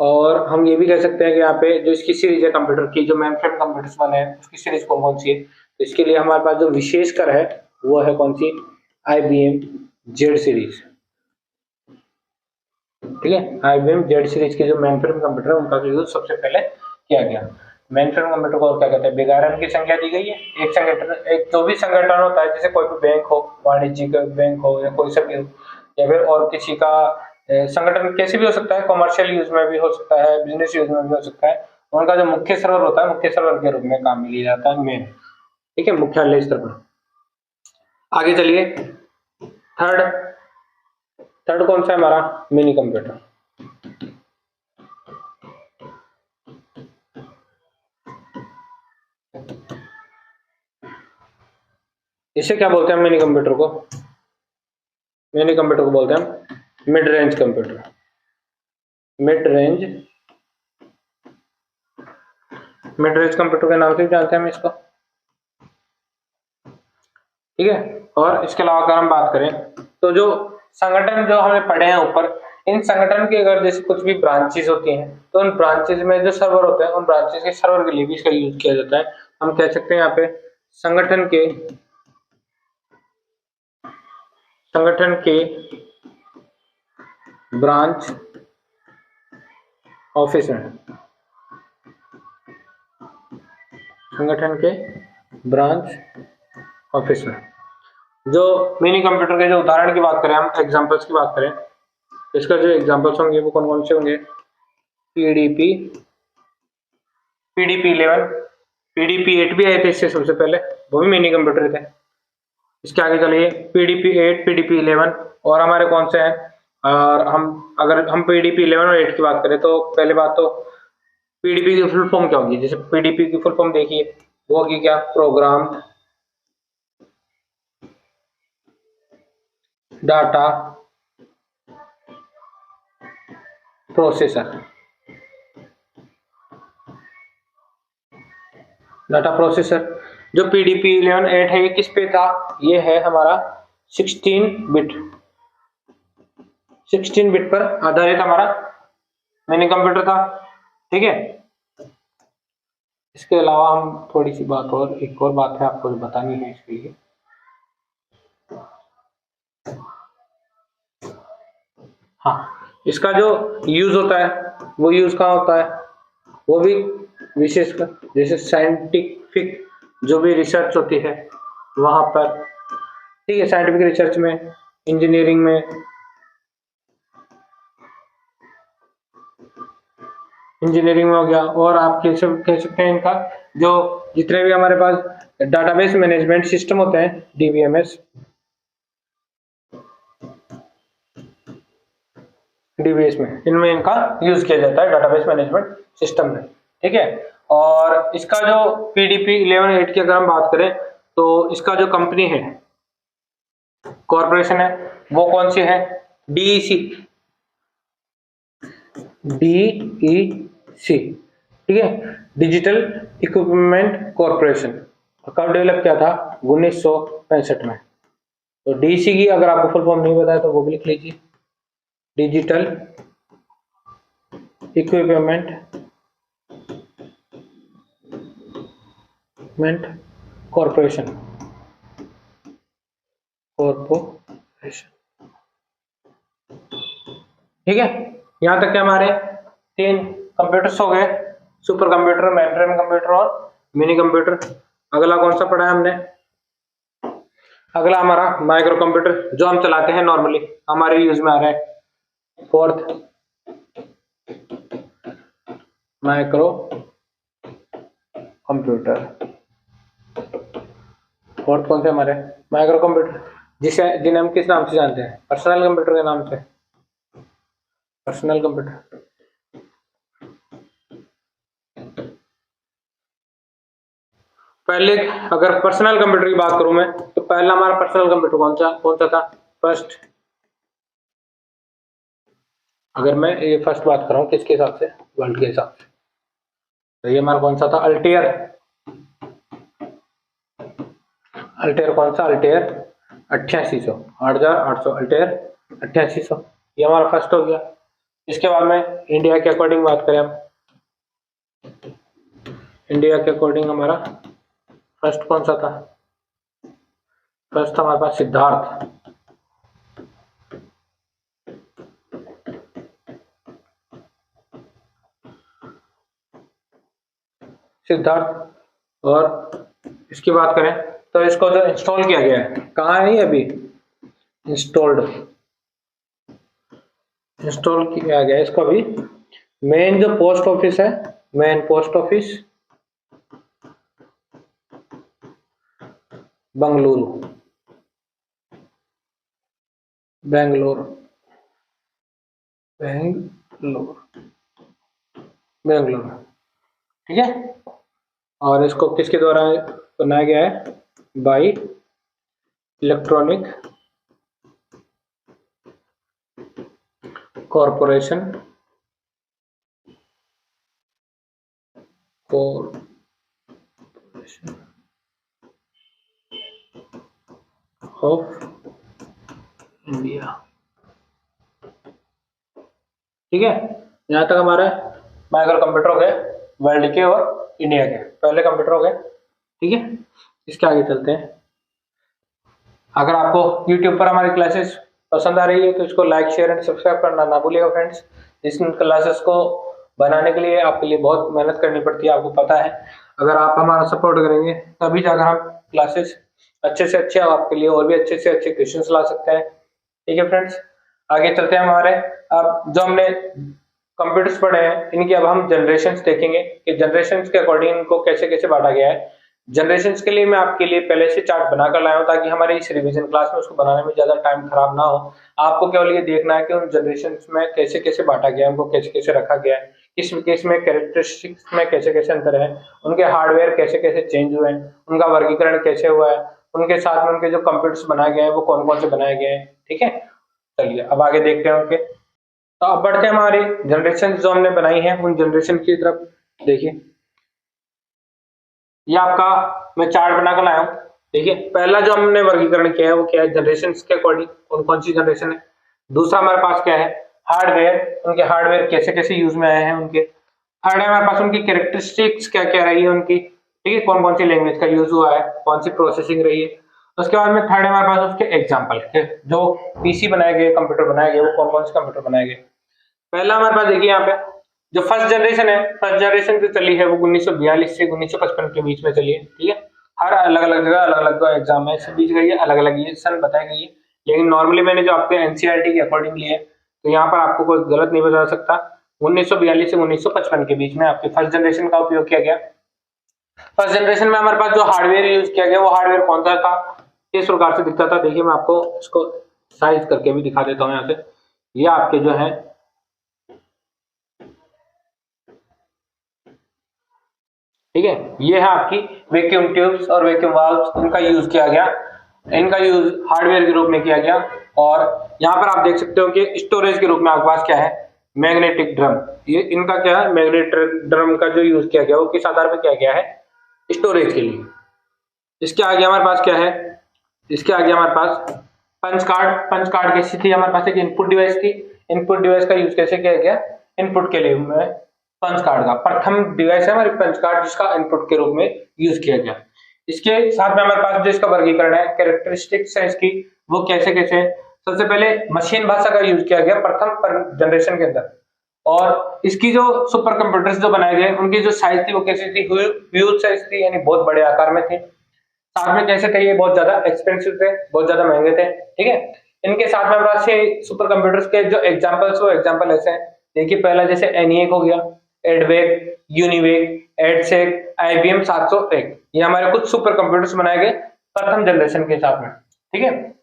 और हम ये भी कह सकते हैं कि यहाँ पे जो इसकी सीरीज है कंप्यूटर की, जो मेन फ्रेम कंप्यूटर्स बने हैं उसकी सीरीज कौन कौन सी है, तो इसके लिए हमारे पास जो विशेषकर है वो है कौन सी, IBM जेड सीरीज। ठीक है, IBM जेड सीरीज के जो मेन फ्रेम कंप्यूटर है उनका यूज सबसे पहले किया गया। मेन फ्रेम कंप्यूटर को क्या कहते हैं, बिग आयरन की संख्या दी गई है। एक संगठन, एक जो भी संगठन होता है, जैसे कोई भी बैंक हो, वाणिज्यिक बैंक हो या कोई सा भी हो, या फिर और किसी का संगठन कैसे भी हो सकता है, कमर्शियल यूज में भी हो सकता है, बिजनेस यूज में भी हो सकता है। उनका जो मुख्य सर्वर होता है, मुख्य सर्वर के रूप में काम में लिया जाता है मेन। ठीक है, मुख्यालय स्तर पर। आगे चलिए, थर्ड थर्ड कौन सा है हमारा, मिनी कंप्यूटर। इसे क्या बोलते हैं मिनी कंप्यूटर को, मिनी कंप्यूटर को बोलते हैं mid range computer. Mid range mid range computer के नाम से भी जानते हैं हम इसको, ठीक है। और इसके अलावा अगर हम बात करें तो जो संगठन जो हमने पढ़े हैं ऊपर, इन संगठन के अगर जैसे कुछ भी ब्रांचेस होती हैं तो उन ब्रांचेस में जो सर्वर होते हैं उन ब्रांचेस के सर्वर के लिए भी इसका यूज किया जाता है। हम कह सकते हैं यहाँ पे संगठन के ब्रांच ऑफिस में, संगठन के ब्रांच ऑफिस में जो मिनी कंप्यूटर के जो उदाहरण की बात करें, हम एग्जांपल्स की बात करें, इसका जो एग्जांपल्स होंगे वो कौन कौन से होंगे? पीडीपी 11, पीडीपी 8 भी आए थे इससे सबसे पहले, वो भी मिनी कंप्यूटर थे। इसके आगे चलिए पीडीपी 8, पीडीपी 11 और हमारे कौन से हैं? और अगर हम पीडीपी 11 और 8 की बात करें तो पहले बात तो पीडीपी की फुल फॉर्म क्या होगी? जैसे पीडीपी की फुल फॉर्म देखिए, वो होगी क्या? Program data processor, data processor. जो पीडीपी 11 8 है ये किस पे था? ये है हमारा 16 बिट पर आधारित हमारा मिनी कंप्यूटर था, ठीक है। इसके अलावा हम थोड़ी सी बात और, एक और बात है आपको जो बतानी है इसके लिए, हाँ, इसका जो यूज होता है वो यूज कहाँ होता है? वो भी विशेषकर जैसे साइंटिफिक जो भी रिसर्च होती है वहां पर, ठीक है, साइंटिफिक रिसर्च में, इंजीनियरिंग में, हो गया। और आप कह सकते हैं इनका जो जितने भी हमारे पास डाटाबेस मैनेजमेंट सिस्टम होते हैं, डीबीएमएस, में इनमें इनका यूज किया जाता है डाटाबेस मैनेजमेंट सिस्टम में, ठीक है। और इसका जो पीडीपी 11 8 की अगर हम बात करें तो इसका जो कंपनी है, कॉर्पोरेशन है, वो कौन सी है? डीईसी, ठीक है, डिजिटल इक्विपमेंट कॉर्पोरेशन। कब डेवलप किया था? 1965 में। तो डीईसी की अगर आपको फुल फॉर्म नहीं बताया तो वो भी लिख लीजिए, डिजिटल इक्विपमेंट कॉर्पोरेशन, ठीक है। यहां तक के हमारे 3 कंप्यूटर्स हो गए, सुपर कंप्यूटर, मेनफ्रेम कंप्यूटर और मिनी कंप्यूटर। अगला कौन सा पढ़ा है हमने? अगला हमारा माइक्रो कंप्यूटर, जो हम चलाते हैं नॉर्मली, हमारे यूज में आ रहा है। फोर्थ माइक्रो कंप्यूटर, फोर्थ कौन से हमारे? माइक्रो कंप्यूटर, जिन्हें हम किस नाम से जानते हैं? पर्सनल कंप्यूटर के नाम से, पर्सनल कंप्यूटर। पहले अगर पर्सनल कंप्यूटर की बात करूं मैं तो पहला हमारा पर्सनल कंप्यूटर कौन सा था? फर्स्ट, अगर मैं ये फर्स्ट बात कर रहा हूं किसके हिसाब से? वर्ल्ड के हिसाब से, तो ये हमारा कौन सा था? अल्टेयर। अल्टेयर कौन सा? अल्टेयर 8800, 8800, अल्टेयर 8800, ये हमारा फर्स्ट हो गया। इसके बाद में इंडिया के अकॉर्डिंग बात करें हम, इंडिया के अकॉर्डिंग हमारा फर्स्ट कौन सा था? फर्स्ट था हमारे पास सिद्धार्थ, और इसकी बात करें तो इसको जो इंस्टॉल किया गया है, कहाँ है ये अभी? इंस्टॉल किया गया है इसको अभी मेन जो पोस्ट ऑफिस है, मेन पोस्ट ऑफिस बेंगलोर, ठीक है। और इसको किसके द्वारा बनाया गया है? By electronic corporation administration of India. ठीक है, यहां तक हमारे माइक्रो कंप्यूटर हो गए वर्ल्ड के और इंडिया के, पहले कंप्यूटर हो गए। ठीक है, इसके आगे चलते हैं। अगर आपको YouTube पर हमारी क्लासेस पसंद आ रही है तो इसको लाइक शेयर एंड सब्सक्राइब करना ना भूलिएगा फ्रेंड्स। इस क्लासेस को बनाने के लिए आपके लिए बहुत मेहनत करनी पड़ती है, आपको पता है। अगर आप हमारा सपोर्ट करेंगे तभी जाकर हम क्लासेस अच्छे से अच्छे आपके लिए और भी अच्छे से अच्छे क्वेश्चंस ला सकते हैं। ठीक है फ्रेंड्स, आगे चलते हैं। हमारे अब जो हमने कंप्यूटर्स पढ़े हैं इनकी अब हम जनरेशंस देखेंगे कि जनरेशंस के अकॉर्डिंग इनको कैसे कैसे बांटा गया है। जनरेशंस के लिए मैं आपके लिए पहले से चार्ट बनाकर लाया हूं ताकि हमारे इस रिवीजन क्लास में उसको बनाने में ज्यादा टाइम खराब ना हो। आपको केवल ये देखना है कि उन जनरेशंस में कैसे कैसे बांटा गया है, उनको कैसे कैसे रखा गया है, किस केस में कैरेक्टरिस्टिक्स में कैसे कैसे अंतर है, उनके हार्डवेयर कैसे कैसे चेंज हुए हैं, उनका वर्गीकरण कैसे हुआ है, उनके साथ में उनके जो कंप्यूटर्स बनाए गए हैं वो कौन कौन से बनाए गए हैं। ठीक है, चलिए अब आगे देखते हैं उनके। तो अब बढ़ते हैं हमारी जनरेशन जो हमने बनाई है उन जनरेशन की तरफ। देखिए ये आपका मैं चार्ट बनाकर लाया हूँ। देखिए पहला जो हमने वर्गीकरण किया है वो क्या है, जनरेशन के अकॉर्डिंग कौन कौन सी जनरेशन है। दूसरा हमारे पास क्या है, हार्डवेयर, उनके हार्डवेयर कैसे कैसे यूज में आए हैं उनके। थर्ड है हमारे पास उनकी कैरेक्टरिस्टिक्स क्या क्या रही है उनकी। ठीक है, कौन कौन सी लैंग्वेज का यूज हुआ है, कौन सी प्रोसेसिंग रही है। उसके बाद में थर्ड है हमारे पास उसके एग्जाम्पल, जो पीसी बनाए गए, कंप्यूटर बनाए गए, वो कौन कौन से कंप्यूटर बनाए गए। पहला हमारे पास देखिए यहाँ पे जो फर्स्ट जनरेशन है, फर्स्ट जनरेशन जो चली है वो 1942 से 1955 के बीच में चली है। ठीक है, हर अलग अलग जगह अलग अलग एग्जाम है, इस बीच गई है, अलग अलग ये सन बताई गई है। लेकिन नॉर्मली मैंने जो आपके एनसीईआरटी के अकॉर्डिंग लिए तो यहाँ पर आपको कोई गलत नहीं बता सकता। 1942 से 1955 के बीच में आपके फर्स्ट जनरेशन का उपयोग किया गया। फर्स्ट जनरेशन में हमारे पास जो हार्डवेयर यूज किया गया वो हार्डवेयर कौन सा था, किस प्रकार से दिखता था। देखिए मैं आपको इसको साइज करके भी दिखा देता हूँ यहाँ से। ये आपके जो है ठीक है, ये है आपकी वैक्यूम ट्यूब्स और वैक्यूम वाल्व्स, इनका यूज किया गया, इनका यूज हार्डवेयर के रूप में किया गया। और यहाँ पर आप देख सकते हो कि स्टोरेज के रूप में आपके पास क्या है, मैग्नेटिक ड्रम। ये इनका क्या है, मैग्नेटिक ड्रम का जो यूज किया गया वो किस आधार पर किया गया है, स्टोरेज के लिए। इसके आगे हमारे पास क्या है, इसके आगे हमारे पास पंच कार्ड। पंच कार्ड कैसी थी, हमारे पास एक इनपुट डिवाइस थी। इनपुट डिवाइस का यूज कैसे किया गया, इनपुट के लिए में पंच कार्ड का प्रथम डिवाइस है हमारी पंच कार्ड, जिसका इनपुट के रूप में यूज किया गया। इसके साथ में हमारे पास जो इसका वर्गीकरण है, कैरेक्टरिस्टिक्स है इसकी, वो कैसे कैसे। सबसे पहले मशीन भाषा का यूज किया गया प्रथम जनरेशन के अंदर। और इसकी जो सुपर कंप्यूटर्स जो बनाए गए उनकी जो साइज थी वो कैसी थी, ह्यूज साइज थी, यानी बहुत बड़े आकार में थे। साथ में कैसे थे, ये बहुत ज्यादा एक्सपेंसिव थे, बहुत ज्यादा महंगे थे। ठीक है, इनके साथ में हमारे पास सुपर कंप्यूटर्स के जो एग्जांपल्स वो एग्जांपल ऐसे हैं। देखिए पहला जैसे एनिएक हो गया, एडवेक, यूनिवेक, एडसेक, आईबीएम 701, ये हमारे कुछ सुपर कंप्यूटर्स बनाए गए प्रथम जनरेशन के साथ में। ठीक है,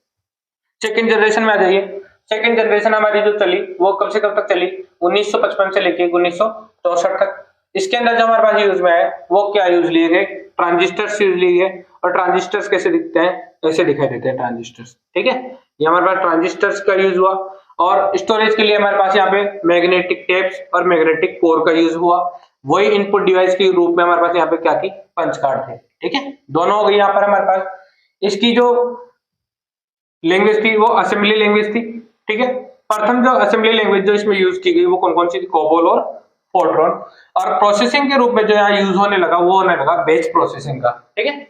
सेकंड जनरेशन में आ जाइए। सेकंड जनरेशन हमारी जो चली वो कब से कब तक चली, 1955 से लेके 1964 तक। इसके अंदर जो हमारे पास यूज में है वो क्या यूज लिए गए, ट्रांजिस्टर्स यूज लिए गए। और ट्रांजिस्टर्स कैसे दिखते हैं, ऐसे दिखाई देते हैं ट्रांजिस्टर्स। ठीक है, ये हमारे पास ट्रांजिस्टर्स का यूज हुआ। और स्टोरेज के लिए हमारे पास यहाँ पे मैग्नेटिक टेप्स और मैग्नेटिक कोर का यूज हुआ। वही इनपुट डिवाइस के रूप में हमारे पास यहाँ पे क्या थी, पंच कार्ड थे। ठीक है, दोनों हो गई यहाँ पर हमारे पास। इसकी जो लैंग्वेज थी वो असेंबली लैंग्वेज थी। ठीक है, प्रथम जो असेंबली लैंग्वेज जो इसमें यूज की गई वो कौन कौन सी थी, कोबोल और फोर्ट्रॉन। और प्रोसेसिंग के रूप में जो यहाँ यूज होने लगा वो होने लगा बेच प्रोसेसिंग का। ठीक है,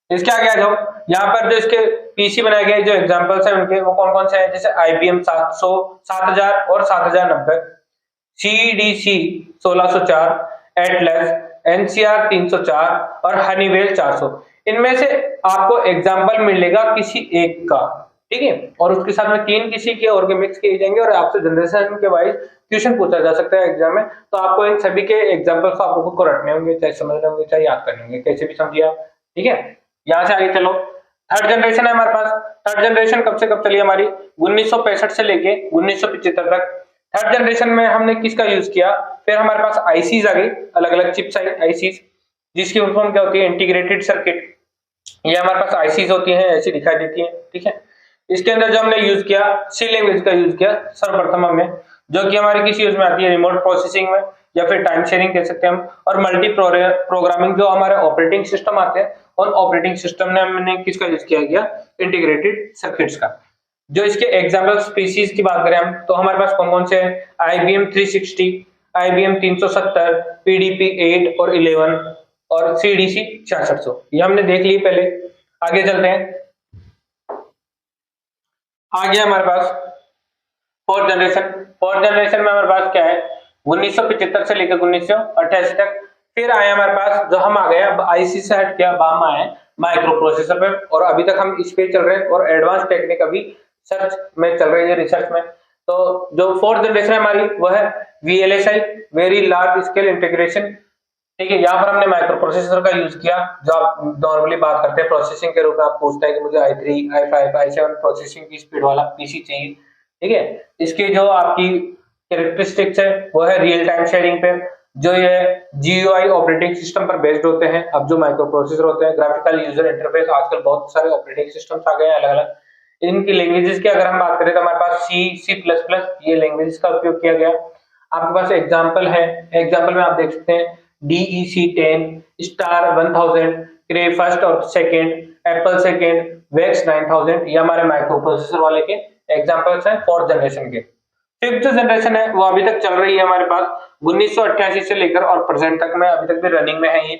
इसके आगे आ जाओ। यहाँ पर जो इसके पीसी बनाए गए जो एग्जांपल्स हैं उनके वो कौन कौन से हैं, जैसे IBM 700, 7000 और 7090, CDC 1604, एटलस, NCR 304 और हनीवेल 400। इनमें से आपको एग्जाम्पल मिलेगा किसी एक का। ठीक है, और उसके साथ में 3 किसी के और के मिक्स किए जाएंगे और आपसे जनरेशन के वाइज क्वेश्चन पूछा जा सकता है एग्जाम में। तो आपको इन सभी के एग्जाम्पल्स को आपको खुद को रटने होंगे, चाहे समझने होंगे, चाहे याद करने होंगे, कैसे भी समझिए आप। ठीक है, यहाँ से आगे चलो। थर्ड जनरेशन है हमारे पास। थर्ड जनरेशन कब से कब चली हमारी, 1965 से लेके 1975 तक। थर्ड जनरेशन में हमने किसका यूज किया, फिर हमारे पास आईसीज आ गई, अलग अलग चिप्स आईसीज, जिसकी फुल फॉर्म क्या होती है, इंटीग्रेटेड सर्किट। ये हमारे पास आईसीज होती हैं, ऐसी दिखाई देती हैं। ठीक है, इसके अंदर जो हमने यूज किया, सी लैंग्वेज का यूज किया सर्वप्रथम हमने, जो कि हमारी किस यूज में आती है, रिमोट प्रोसेसिंग में। या फिर टाइम शेयरिंग कह सकते हैं हम, और मल्टी प्रोग्रामिंग जो हमारे ऑपरेटिंग सिस्टम आते हैं, उन ऑपरेटिंग सिस्टम ने हमने किसका यूज किया गया, इंटीग्रेटेड सर्किट्स का। जो इसके एग्जाम्पल स्पीसीज की बात करें हम, तो हमारे पास कौन कौन से हैं, IBM 360, IBM 370, PDP 8 और 11 और CDC 6600, ये हमने देख ली पहले। आगे चलते हैं, आगे हमारे पास फोर्थ जनरेशन में हमारे पास क्या है, 1975 से लेकर 1988 तक। फिर आए हमारे पास, जो हम आ गए अब आईसी से हट के, अब हम आए माइक्रो प्रोसेसर पे, और अभी तक हम इस पे चल रहे हैं, और एडवांस टेक्निक अभी सर्च में चल रही है, रिसर्च में। तो जो फोर्थ जनरेशन है हमारी, वो है VLSI, very large scale integration. ठीक है, यहाँ पर हमने माइक्रो प्रोसेसर का यूज किया, जो आप नॉर्मली बात करते हैं प्रोसेसिंग के रूप में। आप पूछते हैं कि मुझे i3, i5, i7 प्रोसेसिंग की स्पीड वाला पीसी चाहिए। ठीक है, इसके जो आपकी कैरेक्टरिस्टिक्स है वो है रियल टाइम शेयरिंग पे, जो ये GUI ऑपरेटिंग सिस्टम पर बेस्ड होते हैं। अब जो माइक्रो प्रोसेसर होते हैं, ग्राफिकल यूजर इंटरफेस, आजकल बहुत सारे ऑपरेटिंग सिस्टम्स आ गए हैं अलग अलग। इनकी लैंग्वेजेस की अगर हम बात करें तो हमारे पास C++, ये लैंग्वेजेस का उपयोग किया गया। आपके पास एग्जाम्पल है, एग्जाम्पल में आप देख सकते हैं DEC10, स्टार 1000, क्रे फर्स्ट और सेकेंड, एप्पल सेकेंड, वेक्स 9000, ये हमारे माइक्रो प्रोसेसर वाले के एग्जाम्पल्स हैं फोर्थ जनरेशन के। फिफ्थ जनरेशन है वो अभी तक चल रही है हमारे पास, 1988 से लेकर और प्रेजेंट तक में, अभी तक भी रनिंग में है ये।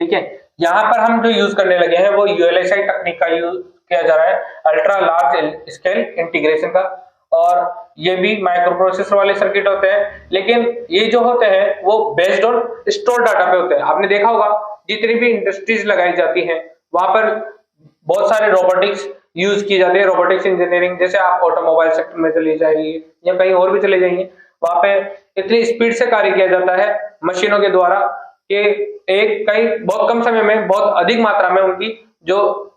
ठीक है, यहाँ पर हम जो यूज करने लगे हैं वो ULSI टेक्निक का यूज किया जा रहा है, अल्ट्रा लार्ज स्केल इंटीग्रेशन का। और ये भी माइक्रो प्रोसेसर वाले सर्किट होते हैं, लेकिन ये जो होते हैं वो बेस्ड ऑन स्टोर डाटा पे होते हैं। आपने देखा होगा जितनी भी इंडस्ट्रीज लगाई जाती हैं, वहां पर बहुत सारे रोबोटिक्स यूज की जाती है, रोबोटिक्स इंजीनियरिंग। जैसे आप ऑटोमोबाइल सेक्टर में चले जाइए या कहीं और भी चले जाइए, वहां पे इतनी स्पीड से कार्य किया जाता है मशीनों के द्वारा कि एक कई बहुत कम समय में बहुत अधिक मात्रा में उनकी जो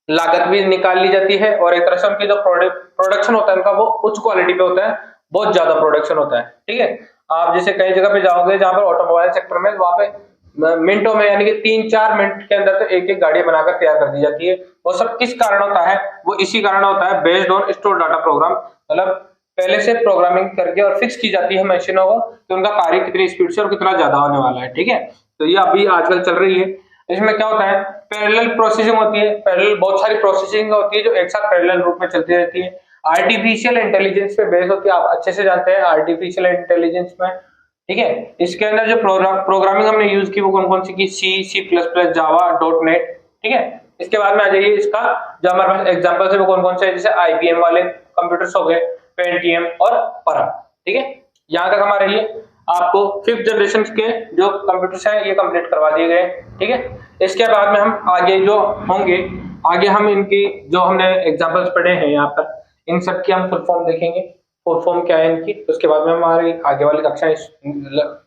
लागत भी निकाल ली जाती है, और एक तरह से उनकी जो प्रोडक्शन होता है उनका वो उच्च क्वालिटी पे होता है, बहुत ज्यादा प्रोडक्शन होता है। ठीक है, आप जैसे कई जगह पे जाओगे जहां पर ऑटोमोबाइल सेक्टर में, वहां पे मिनटों में, यानी कि 3-4 मिनट के अंदर तो एक एक गाड़ी बनाकर तैयार कर दी जाती है। वो सब किस कारण होता है, वो इसी कारण होता है, based on store data program. मतलब पहले से प्रोग्रामिंग करके और फिक्स की जाती है मशीनों को कि उनका कार्य कितनी स्पीड से और कितना ज्यादा होने वाला है। ठीक है, तो ये अभी आजकल चल रही है। इसमें क्या होता है, पैरेलल प्रोसेसिंग होती है, पैरेलल बहुत सारी प्रोसेसिंग होती है जो एक साथ पैरेलल रूप में चलती रहती है। आर्टिफिशियल इंटेलिजेंस पे बेस होती है, आप अच्छे से जानते हैं आर्टिफिशियल इंटेलिजेंस में। ठीक है, इसके अंदर जो प्रोग्रामिंग हमने यूज की वो कौन कौन सी की, C++, जावा, .NET। ठीक है, इसके बाद में आ जाइए, इसका जो हमारे पास एग्जांपल्स है वो कौन कौन से, जैसे IBM वाले कंप्यूटर्स हो गए, पेंटियम और परम। ठीक है, यहाँ तक हमारे ये आपको फिफ्थ जनरेशन के जो कंप्यूटर्स हैं ये कंप्लीट करवा दिए गए। ठीक है, इसके बाद में हम आगे जो होंगे, आगे हम इनकी जो हमने एग्जांपल्स पढ़े हैं यहाँ पर, इन सब की हम फुल फॉर्म देखेंगे, फुल फॉर्म क्या है इनकी। उसके बाद में हमारी आगे वाली कक्षाएं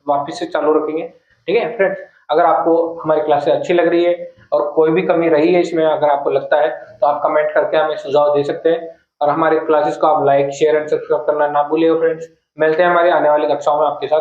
वापिस से चालू रखेंगे। ठीक है फ्रेंड्स, अगर आपको हमारी क्लासेस अच्छी लग रही है और कोई भी कमी रही है इसमें, अगर आपको लगता है तो आप कमेंट करके हमें सुझाव दे सकते हैं। और हमारे क्लासेस को आप लाइक, शेयर एंड सब्सक्राइब करना ना भूलिए फ्रेंड्स। मिलते हैं हमारी आने वाली कक्षाओं में आपके साथ।